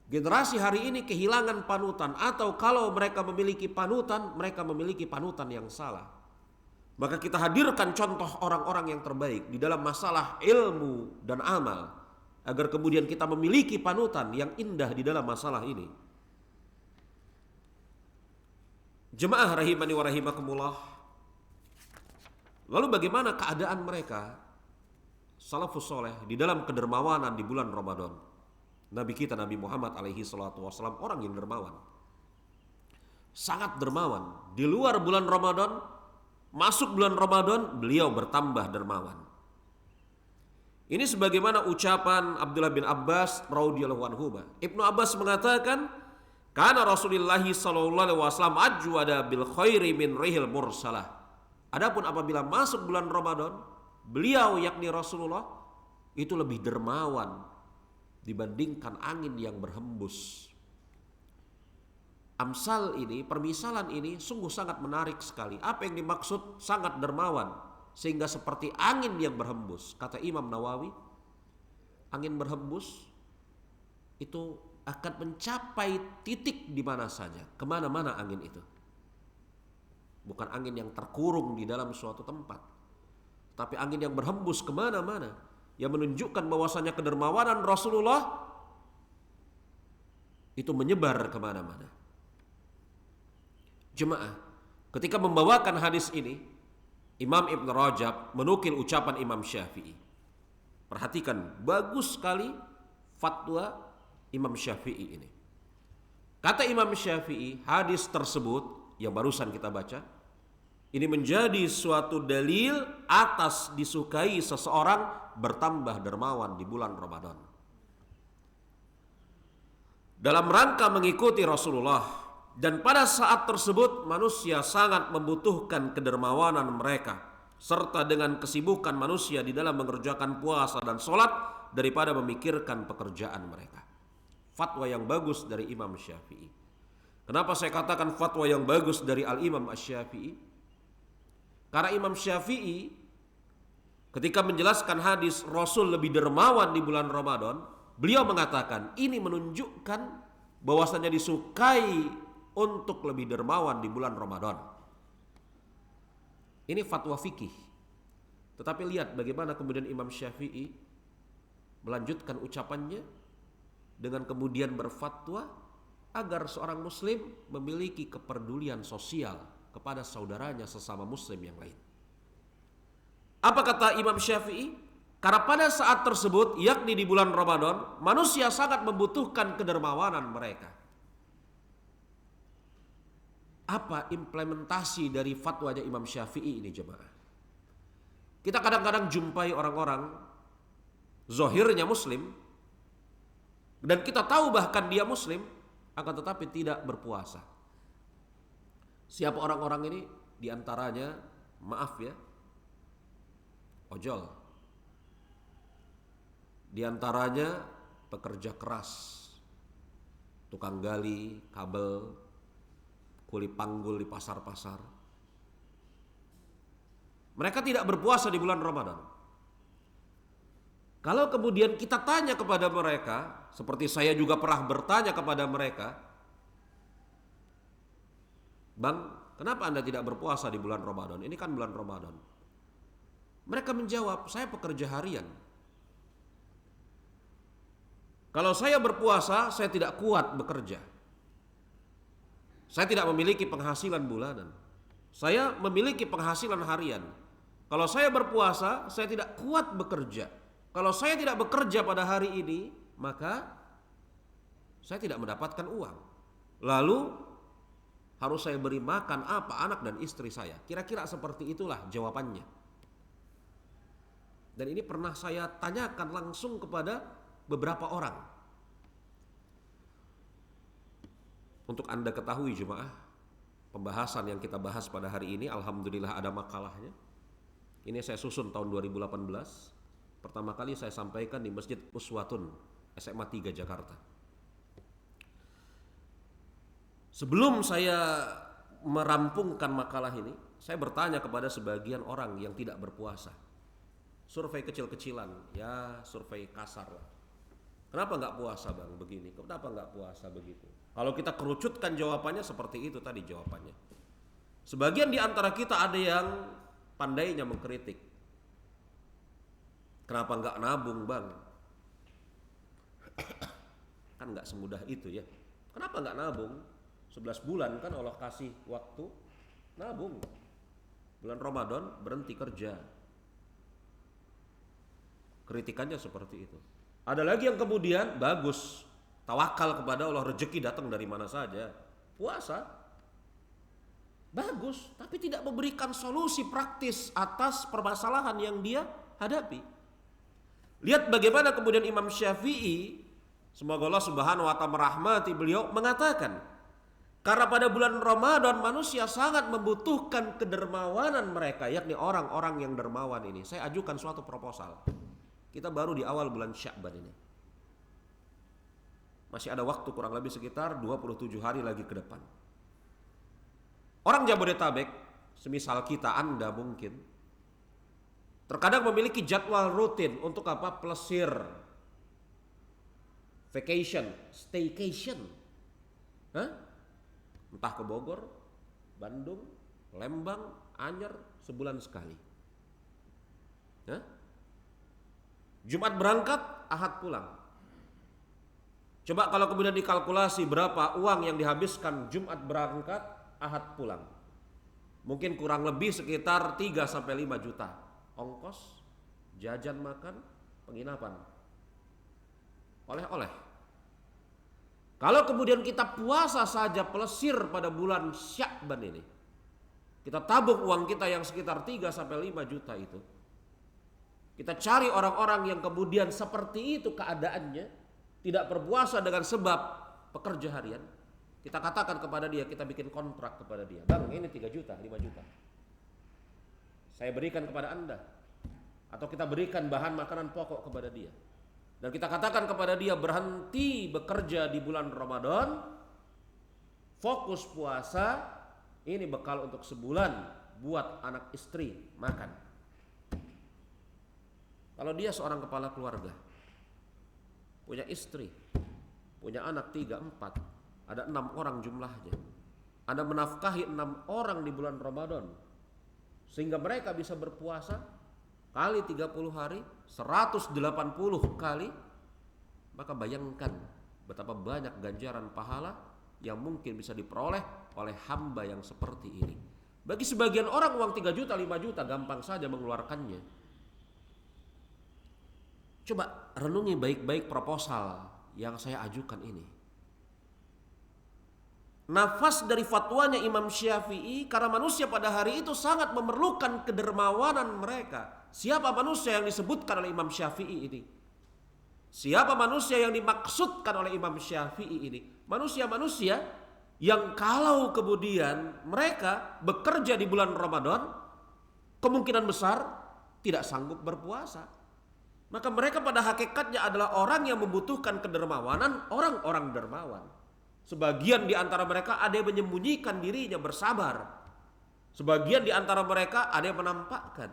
Generasi hari ini kehilangan panutan, atau kalau mereka memiliki panutan, mereka memiliki panutan yang salah. Maka kita hadirkan contoh orang-orang yang terbaik di dalam masalah ilmu dan amal, agar kemudian kita memiliki panutan yang indah di dalam masalah ini. Jemaah rahimani wa rahimakumullah. Lalu bagaimana keadaan mereka salafus soleh di dalam kedermawanan di bulan Ramadan? Nabi kita Nabi Muhammad alaihi salatu wassalam orang yang dermawan, sangat dermawan. Di luar bulan Ramadan, masuk bulan Ramadan, beliau bertambah dermawan. Ini sebagaimana ucapan Abdullah bin Abbas radhiyallahu anhu. Ibnu Abbas mengatakan, karena Rasulullah sallallahu alaihi wasallam ajwada bil khairi min rihil mursalah. Adapun apabila masuk bulan Ramadan, beliau yakni Rasulullah itu lebih dermawan dibandingkan angin yang berhembus. Amsal ini, permisalan ini sungguh sangat menarik sekali. Apa yang dimaksud sangat dermawan sehingga seperti angin yang berhembus? Kata Imam Nawawi, angin berhembus itu akan mencapai titik di mana saja, kemana-mana angin itu. Bukan angin yang terkurung di dalam suatu tempat, tapi angin yang berhembus kemana-mana, yang menunjukkan bahwasanya kedermawanan Rasulullah itu menyebar kemana-mana. Jemaah, ketika membawakan hadis ini, Imam Ibn Rajab menukil ucapan Imam Syafi'i. Perhatikan, bagus sekali fatwa Imam Syafi'i ini. Kata Imam Syafi'i, hadis tersebut yang barusan kita baca, ini menjadi suatu dalil atas disukai seseorang bertambah dermawan di bulan Ramadan. Dalam rangka mengikuti Rasulullah, dan pada saat tersebut manusia sangat membutuhkan kedermawanan mereka, serta dengan kesibukan manusia di dalam mengerjakan puasa dan sholat daripada memikirkan pekerjaan mereka. Fatwa yang bagus dari Imam Syafi'i. Kenapa saya katakan fatwa yang bagus dari Al-Imam Asy-Syafi'i? Karena Imam Syafi'i ketika menjelaskan hadis Rasul lebih dermawan di bulan Ramadan, beliau mengatakan ini menunjukkan bahwasanya disukai untuk lebih dermawan di bulan Ramadan. Ini fatwa fikih. Tetapi lihat bagaimana kemudian Imam Syafi'i melanjutkan ucapannya dengan kemudian berfatwa agar seorang muslim memiliki kepedulian sosial kepada saudaranya sesama muslim yang lain. Apa kata Imam Syafi'i? Karena pada saat tersebut, yakni di bulan Ramadan, manusia sangat membutuhkan kedermawanan mereka. Apa implementasi dari fatwanya Imam Syafi'i ini jemaah? Kita kadang-kadang jumpai orang-orang zahirnya muslim dan kita tahu bahkan dia muslim akan tetapi tidak berpuasa. Siapa orang-orang ini? Di antaranya, maaf ya, ojol. Di antaranya pekerja keras, tukang gali, kabel, kuli panggul di pasar-pasar. Mereka tidak berpuasa di bulan Ramadan. Kalau kemudian kita tanya kepada mereka, seperti saya juga pernah bertanya kepada mereka, Bang, kenapa Anda tidak berpuasa di bulan Ramadan? Ini kan bulan Ramadan. Mereka menjawab, saya pekerja harian. Kalau saya berpuasa, saya tidak kuat bekerja. Saya tidak memiliki penghasilan bulanan. Saya memiliki penghasilan harian. Kalau saya berpuasa, saya tidak kuat bekerja. Kalau saya tidak bekerja pada hari ini, maka saya tidak mendapatkan uang. Lalu harus saya beri makan apa anak dan istri saya. Kira-kira seperti itulah jawabannya. Dan ini pernah saya tanyakan langsung kepada beberapa orang. Untuk Anda ketahui jemaah, pembahasan yang kita bahas pada hari ini alhamdulillah ada makalahnya. Ini saya susun tahun 2018. Pertama kali saya sampaikan di Masjid Uswatun SMA 3 Jakarta. Sebelum saya merampungkan makalah ini, saya bertanya kepada sebagian orang yang tidak berpuasa. Survei kecil-kecilan, ya survei kasar lah. Kenapa nggak puasa bang begini? Kenapa nggak puasa begitu? Kalau kita kerucutkan jawabannya seperti itu tadi jawabannya. Sebagian di antara kita ada yang pandainya mengkritik. Kenapa nggak nabung bang? Kan nggak semudah itu ya. Kenapa nggak nabung? 11 bulan kan Allah kasih waktu nabung. Bulan Ramadan berhenti kerja. Kritikannya seperti itu. Ada lagi yang kemudian bagus, tawakal kepada Allah, rezeki datang dari mana saja. Puasa bagus, tapi tidak memberikan solusi praktis atas permasalahan yang dia hadapi. Lihat bagaimana kemudian Imam Syafi'i, semoga Allah Subhanahu wa taala merahmati beliau, mengatakan, karena pada bulan Ramadan manusia sangat membutuhkan kedermawanan mereka, yakni orang-orang yang dermawan ini. Saya ajukan suatu proposal. Kita baru di awal bulan Sya'ban ini. Masih ada waktu kurang lebih sekitar 27 hari lagi ke depan. Orang Jabodetabek, semisal kita, Anda mungkin, terkadang memiliki jadwal rutin untuk apa? Plesir, vacation, staycation. Entah ke Bogor, Bandung, Lembang, Anyer, sebulan sekali. Jumat berangkat, Ahad pulang. Coba kalau kemudian dikalkulasi berapa uang yang dihabiskan Jumat berangkat, Ahad pulang. Mungkin kurang lebih sekitar 3-5 juta. Ongkos, jajan makan, penginapan. Oleh-oleh. Kalau kemudian kita puasa saja plesir pada bulan Sya'ban ini, kita tabung uang kita yang sekitar 3-5 juta itu, kita cari orang-orang yang kemudian seperti itu keadaannya, tidak berpuasa dengan sebab pekerja harian, kita katakan kepada dia, kita bikin kontrak kepada dia, bang ini 3 juta, 5 juta saya berikan kepada anda, atau kita berikan bahan makanan pokok kepada dia, dan kita katakan kepada dia berhenti bekerja di bulan Ramadan, fokus puasa, ini bekal untuk sebulan buat anak istri makan. Kalau dia seorang kepala keluarga, punya istri, punya anak 3-4, ada 6 orang jumlahnya, Anda menafkahi 6 orang di bulan Ramadan, sehingga mereka bisa berpuasa kali 30 hari, 180 kali, maka bayangkan betapa banyak ganjaran pahala yang mungkin bisa diperoleh oleh hamba yang seperti ini. Bagi sebagian orang uang 3 juta, 5 juta gampang saja mengeluarkannya. Coba renungi baik-baik proposal yang saya ajukan ini. nafas dari fatwanya Imam Syafi'i, karena manusia pada hari itu sangat memerlukan kedermawanan mereka. Siapa manusia yang disebutkan oleh Imam Syafi'i ini? Siapa manusia yang dimaksudkan oleh Imam Syafi'i ini? Manusia-manusia yang kalau kemudian mereka bekerja di bulan Ramadan, kemungkinan besar tidak sanggup berpuasa. Maka mereka pada hakikatnya adalah orang yang membutuhkan kedermawanan, orang-orang dermawan. Sebagian di antara mereka ada yang menyembunyikan dirinya bersabar. Sebagian di antara mereka ada yang menampakkan.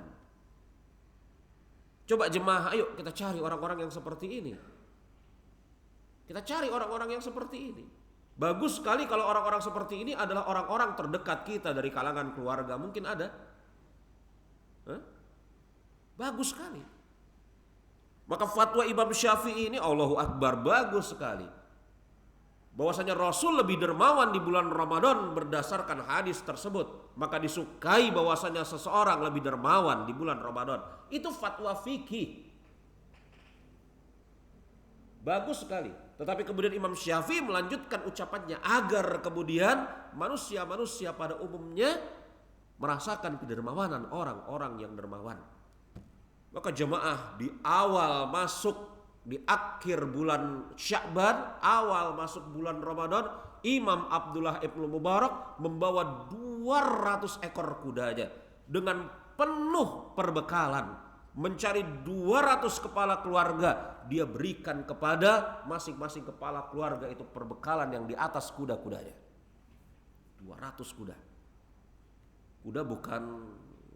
Coba jemaah, ayo kita cari orang-orang yang seperti ini. Kita cari orang-orang yang seperti ini. Bagus sekali kalau orang-orang seperti ini adalah orang-orang terdekat kita dari kalangan keluarga. Mungkin ada. Bagus sekali. Maka fatwa Imam Syafi'i ini Allahu Akbar, bagus sekali. Bahwasanya Rasul lebih dermawan di bulan Ramadan berdasarkan hadis tersebut. Maka disukai bahwasanya seseorang lebih dermawan di bulan Ramadan. Itu fatwa fikih. Bagus sekali. Tetapi kemudian Imam Syafi'i melanjutkan ucapannya agar kemudian manusia-manusia pada umumnya merasakan kedermawanan orang-orang yang dermawan. Maka jemaah di awal masuk, di akhir bulan Sya'ban, awal masuk bulan Ramadan, Imam Abdullah ibnu Mubarak membawa 200 ekor kudanya dengan penuh perbekalan, mencari 200 kepala keluarga, dia berikan kepada masing-masing kepala keluarga itu perbekalan yang di atas kuda-kudanya. 200 kuda. Kuda bukan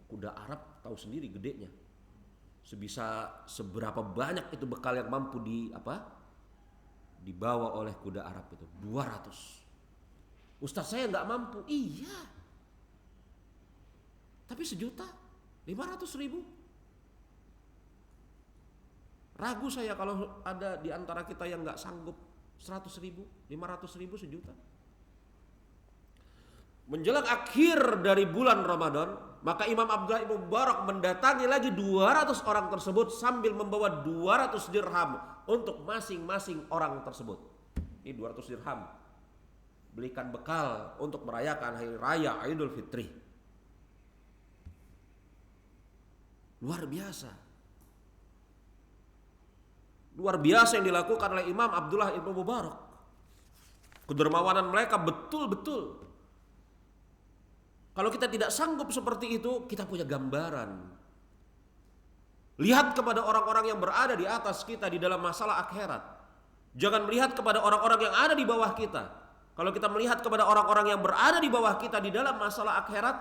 kuda Arab, tahu sendiri gedenya. Seberapa banyak itu bekal yang mampu dibawa oleh kuda Arab itu. 200. Ustaz, saya nggak mampu. Iya. Tapi 1.500.000. Ragu saya kalau ada di antara kita yang nggak sanggup 100.000, 500.000, 1.000.000. Menjelang akhir dari bulan Ramadan, maka Imam Abdullah ibnu Mubarak mendatangi lagi 200 orang tersebut sambil membawa 200 dirham untuk masing-masing orang tersebut. Ini 200 dirham. Belikan bekal untuk merayakan hari raya Idul Fitri. Luar biasa. Luar biasa yang dilakukan oleh Imam Abdullah ibnu Mubarak. Kedermawanan mereka betul-betul. Kalau kita tidak sanggup seperti itu, kita punya gambaran. Lihat kepada orang-orang yang berada di atas kita di dalam masalah akhirat. Jangan melihat kepada orang-orang yang ada di bawah kita. Kalau kita melihat kepada orang-orang yang berada di bawah kita di dalam masalah akhirat,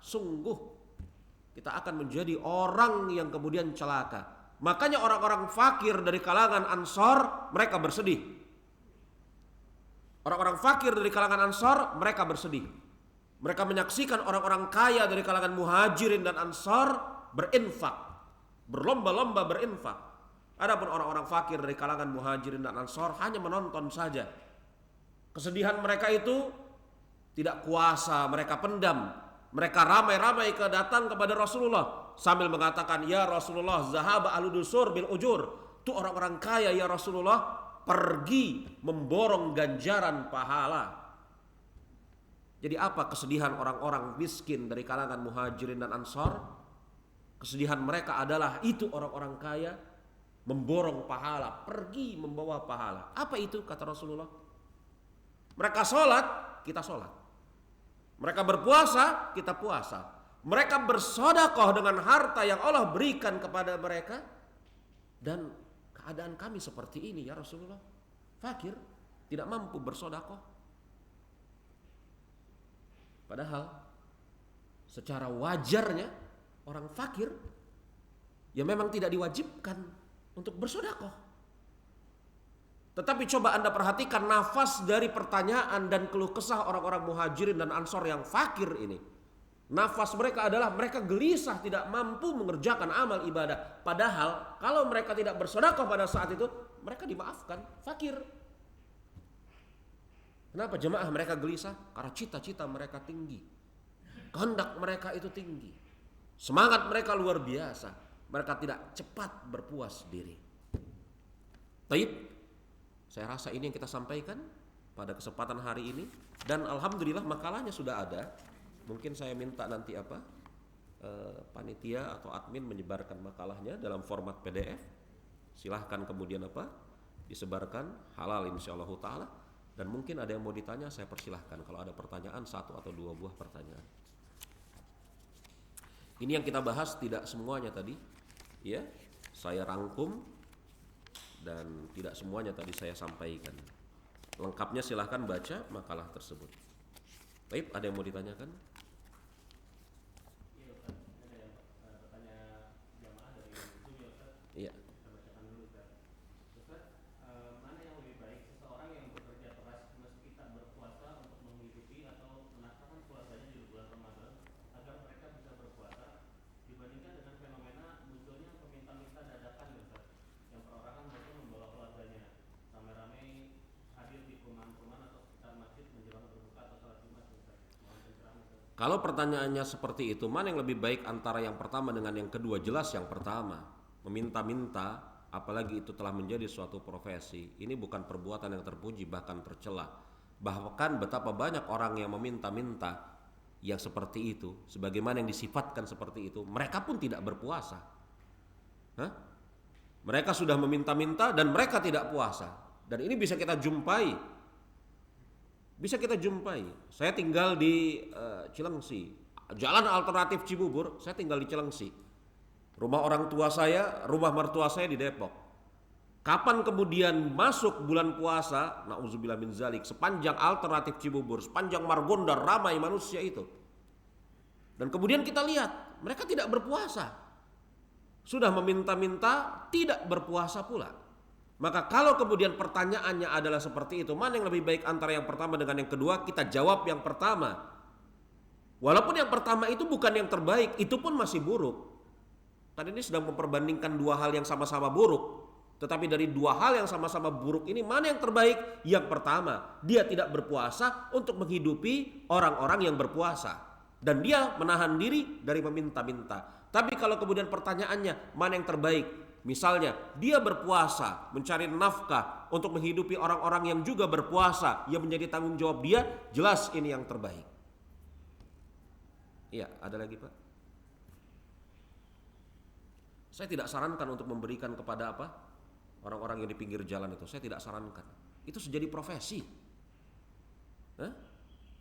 sungguh kita akan menjadi orang yang kemudian celaka. Makanya orang-orang fakir dari kalangan Ansor, mereka bersedih. Orang-orang fakir dari kalangan Ansor, mereka bersedih. Mereka menyaksikan orang-orang kaya dari kalangan Muhajirin dan Ansar berinfak, berlomba-lomba berinfak. Adapun orang-orang fakir dari kalangan Muhajirin dan Ansar hanya menonton saja. Kesedihan mereka itu tidak kuasa mereka pendam. Mereka ramai-ramai datang kepada Rasulullah sambil mengatakan, "Ya Rasulullah, zahaba ahlu dusur bil ujur." Itu orang-orang kaya ya Rasulullah pergi memborong ganjaran pahala. Jadi apa kesedihan orang-orang miskin dari kalangan Muhajirin dan Ansar? Kesedihan mereka adalah itu orang-orang kaya memborong pahala, pergi membawa pahala. Apa itu kata Rasulullah? Mereka sholat, kita sholat. Mereka berpuasa, kita puasa. Mereka bersedekah dengan harta yang Allah berikan kepada mereka. Dan keadaan kami seperti ini ya Rasulullah. Fakir, tidak mampu bersedekah. Padahal secara wajarnya orang fakir ya memang tidak diwajibkan untuk bersedekah. Tetapi coba Anda perhatikan nafas dari pertanyaan dan keluh kesah orang-orang Muhajirin dan Ansor yang fakir ini. Nafas mereka adalah mereka gelisah tidak mampu mengerjakan amal ibadah. Padahal kalau mereka tidak bersedekah pada saat itu, mereka dimaafkan, fakir. Kenapa jemaah mereka gelisah? Karena cita-cita mereka tinggi. Kehendak mereka itu tinggi. Semangat mereka luar biasa. Mereka tidak cepat berpuas diri. Baik, saya rasa ini yang kita sampaikan pada kesempatan hari ini. Dan alhamdulillah makalahnya sudah ada. Mungkin saya minta nanti panitia atau admin menyebarkan makalahnya dalam format PDF. Silahkan kemudian disebarkan, halal insyaallah ta'ala. Dan mungkin ada yang mau ditanya, saya persilahkan kalau ada pertanyaan, 1 atau 2 buah pertanyaan. Ini yang kita bahas tidak semuanya tadi, ya. Saya rangkum dan tidak semuanya tadi saya sampaikan. Lengkapnya silahkan baca makalah tersebut. Baik, ada yang mau ditanyakan? Iya Ustaz, ada yang bertanya jamaah dari YouTube ya Ustaz. Iya. Kita bacakan dulu Ustaz. Ustaz, mana yang lebih baik seseorang yang bekerja keras meski tak berpuasa untuk menghidupi atau menafkahkan puasanya di bulan Ramadan agar mereka bisa berpuasa dibandingkan dengan fenomena munculnya peminta-minta dadakan ya Ustaz, yang perorangan mereka membawa keluarganya rame-rame hadir di perumahan-perumahan atau sekitar masjid menjelang berbuka atau sholat Jumat ya Ustaz. Mohon pencerahan Ustaz. Kalau pertanyaannya seperti itu, mana yang lebih baik antara yang pertama dengan yang kedua? Jelas yang pertama. Meminta-minta, apalagi itu telah menjadi suatu profesi, ini bukan perbuatan yang terpuji, bahkan tercela. Bahkan betapa banyak orang yang meminta-minta yang seperti itu, sebagaimana yang disifatkan seperti itu, mereka pun tidak berpuasa. Mereka sudah meminta-minta dan mereka tidak puasa. Dan ini bisa kita jumpai. Saya tinggal di Cilengsi, jalan alternatif Cibubur. Saya tinggal di Cilengsi. Rumah orang tua saya, rumah mertua saya di Depok. Kapan kemudian masuk bulan puasa, na'udzubillah min zalik, sepanjang alternatif Cibubur, sepanjang Margonda ramai manusia itu. Dan kemudian kita lihat, mereka tidak berpuasa. Sudah meminta-minta, tidak berpuasa pula. Maka kalau kemudian pertanyaannya adalah seperti itu, mana yang lebih baik antara yang pertama dengan yang kedua? Kita jawab yang pertama. Walaupun yang pertama itu bukan yang terbaik, itu pun masih buruk. Tadi ini sedang memperbandingkan 2 hal yang sama-sama buruk. Tetapi dari 2 hal yang sama-sama buruk ini, mana yang terbaik? Yang pertama, dia tidak berpuasa untuk menghidupi orang-orang yang berpuasa. Dan dia menahan diri dari meminta-minta. Tapi kalau kemudian pertanyaannya, mana yang terbaik? Misalnya, dia berpuasa, mencari nafkah untuk menghidupi orang-orang yang juga berpuasa, yang menjadi tanggung jawab dia, jelas ini yang terbaik. Iya, ada lagi Pak? Saya tidak sarankan untuk memberikan kepada orang-orang yang di pinggir jalan itu. Saya tidak sarankan. Itu jadi profesi.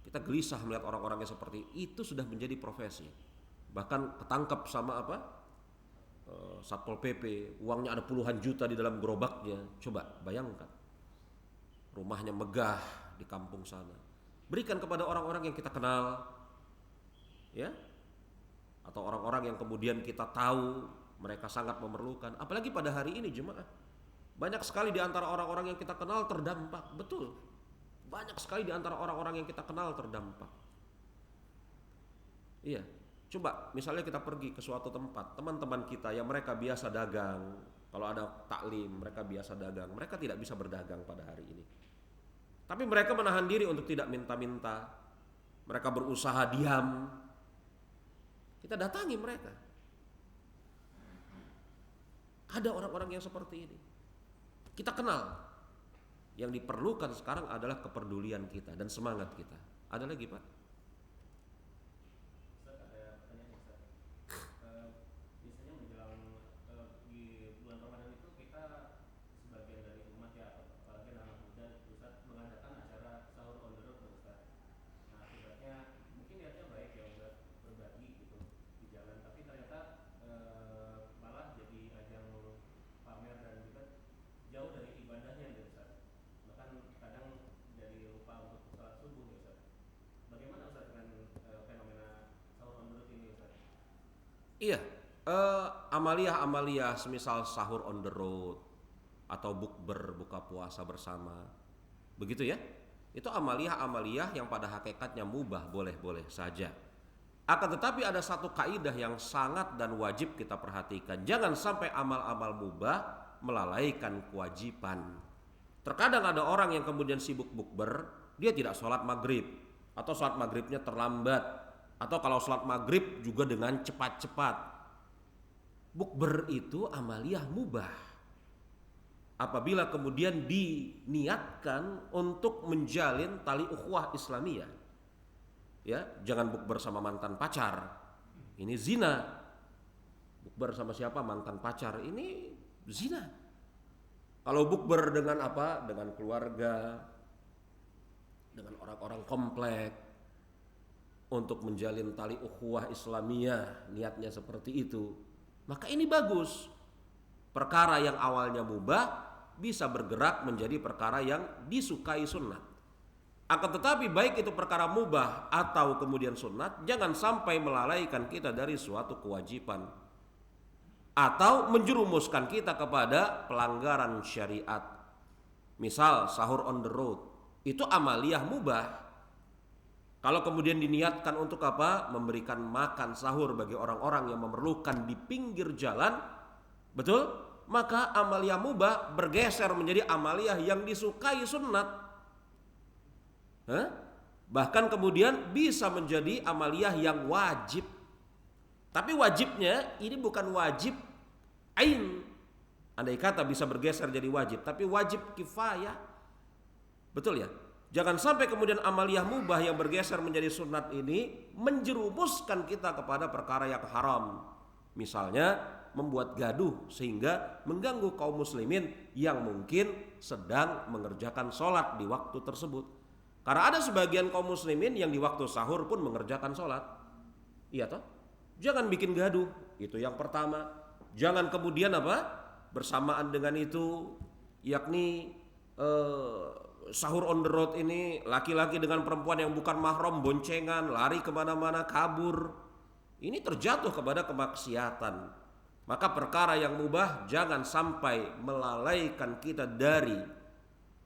Kita gelisah melihat orang-orang yang seperti itu, sudah menjadi profesi. Bahkan ketangkap sama Satpol PP, uangnya ada puluhan juta di dalam gerobaknya. Coba bayangkan. Rumahnya megah di kampung sana. Berikan kepada orang-orang yang kita kenal. Ya. Atau orang-orang yang kemudian kita tahu mereka sangat memerlukan. Apalagi pada hari ini jemaah. Banyak sekali di antara orang-orang yang kita kenal terdampak. Betul. Banyak sekali di antara orang-orang yang kita kenal terdampak. Iya. Coba misalnya kita pergi ke suatu tempat, teman-teman kita yang mereka biasa dagang, kalau ada taklim mereka biasa dagang, mereka tidak bisa berdagang pada hari ini. Tapi mereka menahan diri untuk tidak minta-minta. Mereka berusaha diam. Kita datangi mereka. Ada orang-orang yang seperti ini. Kita kenal. Yang diperlukan sekarang adalah kepedulian kita dan semangat kita. Ada lagi Pak? Ustaz, ada pertanyaan Ustaz. Biasanya menjelang di bulan Ramadan itu kita sebagian dari umat ya, apalagi anak muda Ustaz, mengadakan acara sahur on the road Ustaz. Nah akibatnya mungkin niatnya baik ya buat berbagi gitu di jalan, tapi ternyata malah jadi ajang pamer dan juga jauh dari ibadahnya ya Ustaz. Bahkan kadang jadi lupa untuk sholat subuh ya Ustaz. Bagaimana Ustaz dengan fenomena sahur on the road ini Ustaz? Iya, amalia-amalia semisal sahur on the road atau bukber, buka puasa bersama, begitu ya. Itu amalia-amalia yang pada hakikatnya mubah, boleh-boleh saja. Akan tetapi ada satu kaidah yang sangat dan wajib kita perhatikan. Jangan sampai amal-amal mubah melalaikan kewajiban. Terkadang ada orang yang kemudian sibuk bukber, dia tidak sholat maghrib, atau sholat maghribnya terlambat, atau kalau sholat maghrib juga dengan cepat-cepat. Bukber itu amaliyah mubah. apabila kemudian diniatkan untuk menjalin tali ukhuwah Islamiyah. Ya, jangan bukber sama mantan pacar. Ini zina. Bukber sama siapa? Mantan pacar. Ini zina. Kalau bukber dengan apa? Dengan keluarga, dengan orang-orang komplek, untuk menjalin tali ukhuwah Islamiyah, niatnya seperti itu, maka ini bagus. Perkara yang awalnya mubah bisa bergerak menjadi perkara yang disukai sunnah. Akan tetapi baik itu perkara mubah atau kemudian sunnat, jangan sampai melalaikan kita dari suatu kewajiban atau menjerumuskan kita kepada pelanggaran syariat. Misal sahur on the road, itu amaliyah mubah. Kalau kemudian diniatkan untuk apa? Memberikan makan sahur bagi orang-orang yang memerlukan di pinggir jalan, betul? Maka amaliyah mubah bergeser menjadi amaliyah yang disukai sunnat. Bahkan kemudian bisa menjadi amaliyah yang wajib. Tapi wajibnya ini bukan wajib ain. Andai kata bisa bergeser jadi wajib, tapi wajib kifayah. Betul ya? Jangan sampai kemudian amaliyah mubah yang bergeser menjadi sunat ini menjerumuskan kita kepada perkara yang haram. Misalnya membuat gaduh sehingga mengganggu kaum muslimin yang mungkin sedang mengerjakan sholat di waktu tersebut. Karena ada sebagian kaum muslimin yang di waktu sahur pun mengerjakan sholat. Iya toh? Jangan bikin gaduh. Itu yang pertama. Jangan kemudian apa? Bersamaan dengan itu, yakni sahur on the road ini, laki-laki dengan perempuan yang bukan mahram boncengan, lari kemana-mana, kabur. Ini terjatuh kepada kemaksiatan. Maka perkara yang mubah jangan sampai melalaikan kita dari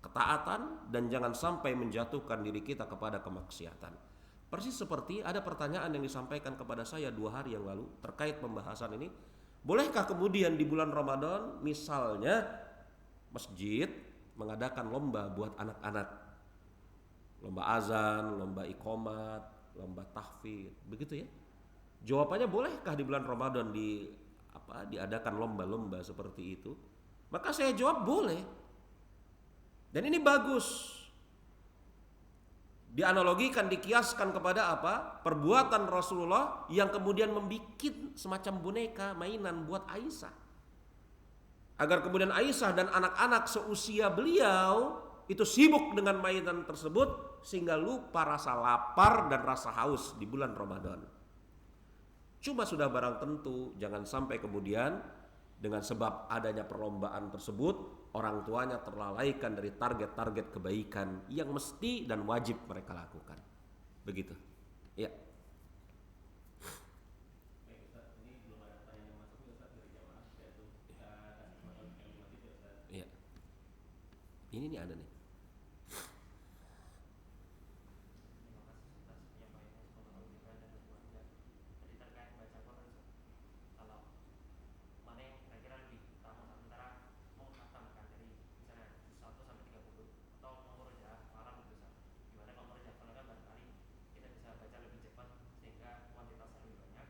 ketaatan dan jangan sampai menjatuhkan diri kita kepada kemaksiatan. Persis seperti ada pertanyaan yang disampaikan kepada saya 2 hari yang lalu terkait pembahasan ini. Bolehkah kemudian di bulan Ramadan misalnya masjid mengadakan lomba buat anak-anak? Lomba azan, lomba iqomat, lomba tahfidz, begitu ya? Jawabannya bolehkah di bulan Ramadan diadakan lomba-lomba seperti itu? Maka saya jawab boleh. Dan ini bagus. Dianalogikan, dikiaskan kepada apa? Perbuatan Rasulullah yang kemudian membikin semacam boneka mainan buat Aisyah. Agar kemudian Aisyah dan anak-anak seusia beliau itu sibuk dengan mainan tersebut sehingga lupa rasa lapar dan rasa haus di bulan Ramadan. Cuma sudah barang tentu jangan sampai kemudian dengan sebab adanya perlombaan tersebut orang tuanya terlalaikan dari target-target kebaikan yang mesti dan wajib mereka lakukan. Begitu. Ya. Baik Ustaz, ini belum ada pertanyaan yang masuk Ustaz dari jamaah, yaitu kita kasih kesempatan kalimat itu Ustaz. Iya. Ini nih ada nih. Terima kasih atas penyampaiannya, semoga Allah berikan dan berkeluarga. Tadi terkait baca Quran, kalau mana yang kira-kira lebih utama antara menghatamkan dari misalnya 1 sampai 30 atau memurjah malam itu Ustaz. Gimana kalau memurjah malam kan barangkali kita bisa baca lebih cepat sehingga kuantitasnya lebih banyak,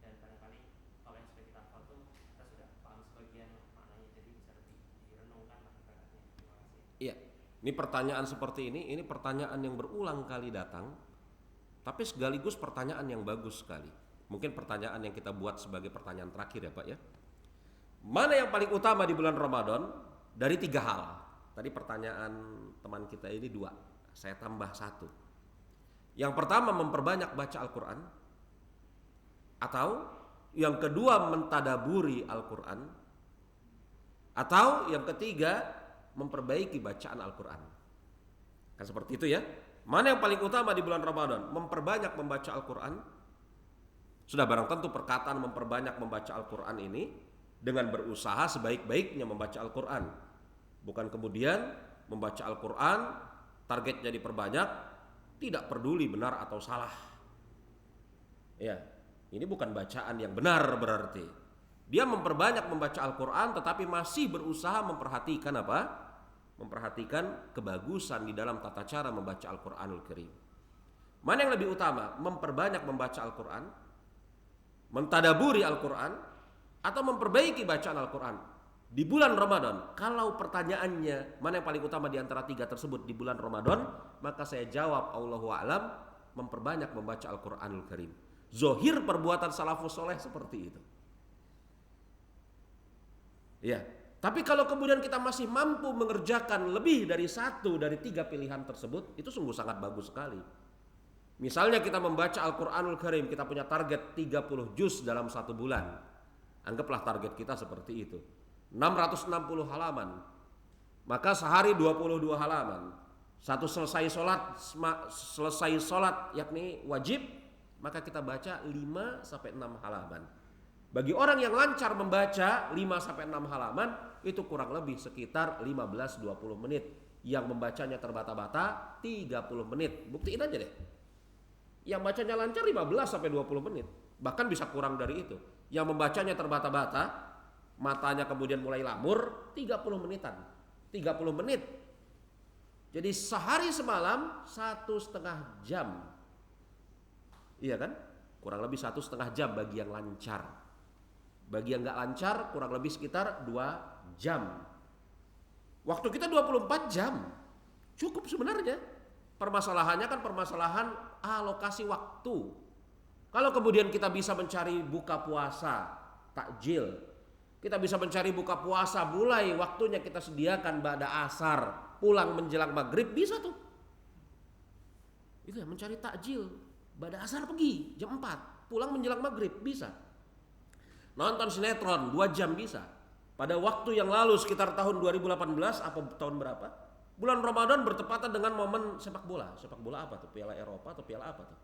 dan barangkali kalau yang sudah kita hafal tuh kita sudah paham sebagian maknanya, jadi bisa lebih direnungkan ibaratnya. Terima kasih. Iya. Ini pertanyaan seperti ini pertanyaan yang berulang kali datang, tapi sekaligus pertanyaan yang bagus sekali. Mungkin pertanyaan yang kita buat sebagai pertanyaan terakhir ya Pak ya. Mana yang paling utama di bulan Ramadan? Dari 3 hal. Tadi pertanyaan teman kita ini 2, saya tambah 1. Yang pertama memperbanyak baca Al-Quran, atau yang kedua mentadaburi Al-Quran, atau yang ketiga memperbaiki bacaan Al-Quran. Kan seperti itu ya. Mana yang paling utama di bulan Ramadan? Memperbanyak membaca Al-Quran. Sudah barang tentu perkataan memperbanyak membaca Al-Quran ini dengan berusaha sebaik-baiknya membaca Al-Quran. Bukan kemudian membaca Al-Quran targetnya diperbanyak, tidak peduli benar atau salah. Ya, ini bukan bacaan yang benar berarti. Dia memperbanyak membaca Al-Quran tetapi masih berusaha memperhatikan apa? Memperhatikan kebagusan di dalam tata cara membaca Al-Quranul Karim. Mana yang lebih utama? Memperbanyak membaca Al-Quran, mentadaburi Al-Quran, atau memperbaiki bacaan Al-Quran? di bulan Ramadan. Kalau pertanyaannya mana yang paling utama di antara 3 tersebut di bulan Ramadan, maka saya jawab Allahu a'lam, memperbanyak membaca Al-Qur'anul Karim. Zohir perbuatan salafus soleh seperti itu. Ya, tapi kalau kemudian kita masih mampu mengerjakan lebih dari 1 dari 3 pilihan tersebut, itu sungguh sangat bagus sekali. Misalnya kita membaca Al-Qur'anul Karim, kita punya target 30 juz dalam 1 bulan. Anggaplah target kita seperti itu. 660 halaman. Maka sehari 22 halaman. Satu selesai sholat yakni wajib, maka kita baca 5 sampai 6 halaman. Bagi orang yang lancar membaca 5 sampai 6 halaman, itu kurang lebih sekitar 15-20 menit. Yang membacanya terbata-bata 30 menit. Buktiin aja deh. Yang bacanya lancar 15 sampai 20 menit. Bahkan bisa kurang dari itu. Yang membacanya terbata-bata, matanya kemudian mulai lamur, 30 menitan. 30 menit. Jadi sehari semalam 1,5 jam. Iya kan? Kurang lebih 1,5 jam bagi yang lancar. Bagi yang gak lancar kurang lebih sekitar 2 jam. Waktu kita 24 jam. Cukup sebenarnya. Permasalahannya kan permasalahan alokasi waktu. Kalau kemudian kita bisa mencari buka puasa, takjil, kita bisa mencari buka puasa mulai waktunya kita sediakan ba'da asar, pulang menjelang maghrib, bisa tuh. Itu ya, mencari takjil, ba'da asar pergi jam 4, pulang menjelang maghrib, bisa. Nonton sinetron 2 jam bisa. Pada waktu yang lalu sekitar tahun 2018 apa tahun berapa? Bulan Ramadan bertepatan dengan momen sepak bola. Sepak bola apa tuh? Piala Eropa atau piala apa tuh?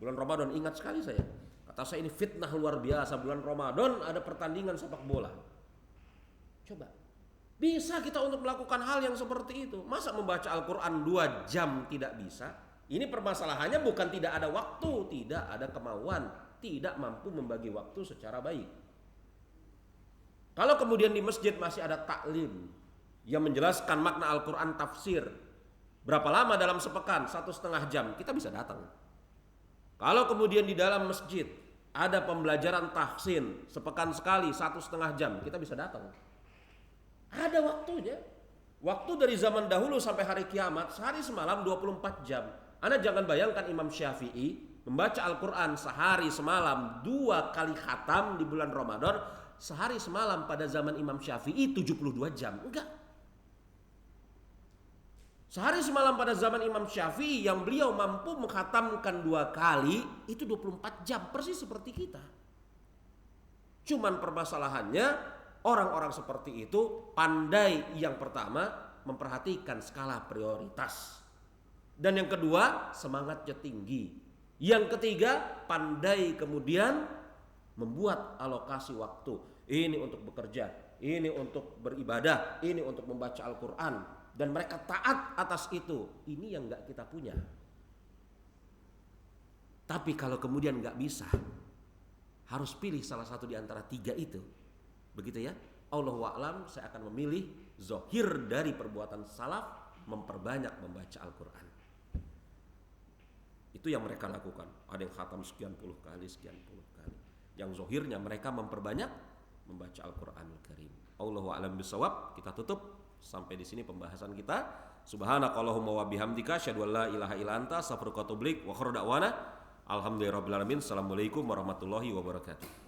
Bulan Ramadan, ingat sekali saya. Kata saya ini fitnah luar biasa. Bulan Ramadan ada pertandingan sepak bola. Coba. Bisa kita untuk melakukan hal yang seperti itu. Masa membaca Al-Quran 2 jam tidak bisa? Ini permasalahannya bukan tidak ada waktu, tidak ada kemauan, tidak mampu membagi waktu secara baik. Kalau kemudian di masjid masih ada taklim yang menjelaskan makna Al-Quran tafsir, berapa lama dalam sepekan? 1,5 jam, kita bisa datang. Kalau kemudian di dalam masjid ada pembelajaran tahsin sepekan sekali 1,5 jam, kita bisa datang. Ada waktunya. Waktu dari zaman dahulu sampai hari kiamat, sehari semalam 24 jam. Anda jangan bayangkan Imam Syafi'i membaca Al-Quran sehari semalam 2 kali khatam di bulan Ramadan. Sehari semalam pada zaman Imam Syafi'i 72 jam. Enggak. Sehari semalam pada zaman Imam Syafi'i yang beliau mampu mengkhatamkan 2 kali, itu 24 jam, persis seperti kita. Cuman permasalahannya orang-orang seperti itu pandai, yang pertama memperhatikan skala prioritas, dan yang kedua semangatnya tinggi, yang ketiga pandai kemudian membuat alokasi waktu. Ini untuk bekerja, ini untuk beribadah, ini untuk membaca Al-Quran, dan mereka taat atas itu. Ini yang gak kita punya. Tapi kalau kemudian gak bisa, harus pilih salah satu di antara 3 itu. Begitu ya. Allahu a'lam, saya akan memilih zohir dari perbuatan salaf, memperbanyak membaca Al-Quran. Itu yang mereka lakukan. Ada yang khatam sekian puluh kali. Yang zohirnya mereka memperbanyak membaca Al-Quranul Karim. Allahu a'lam bisawab. Kita tutup sampai di sini pembahasan kita. Subhanakallahumma wa bihamdika asyhadu an la ilaha illa anta astaghfiruka wa atubu ilaik. Wa akhiru da'wana alhamdulillahirabbil alamin. Assalamualaikum warahmatullahi wabarakatuh.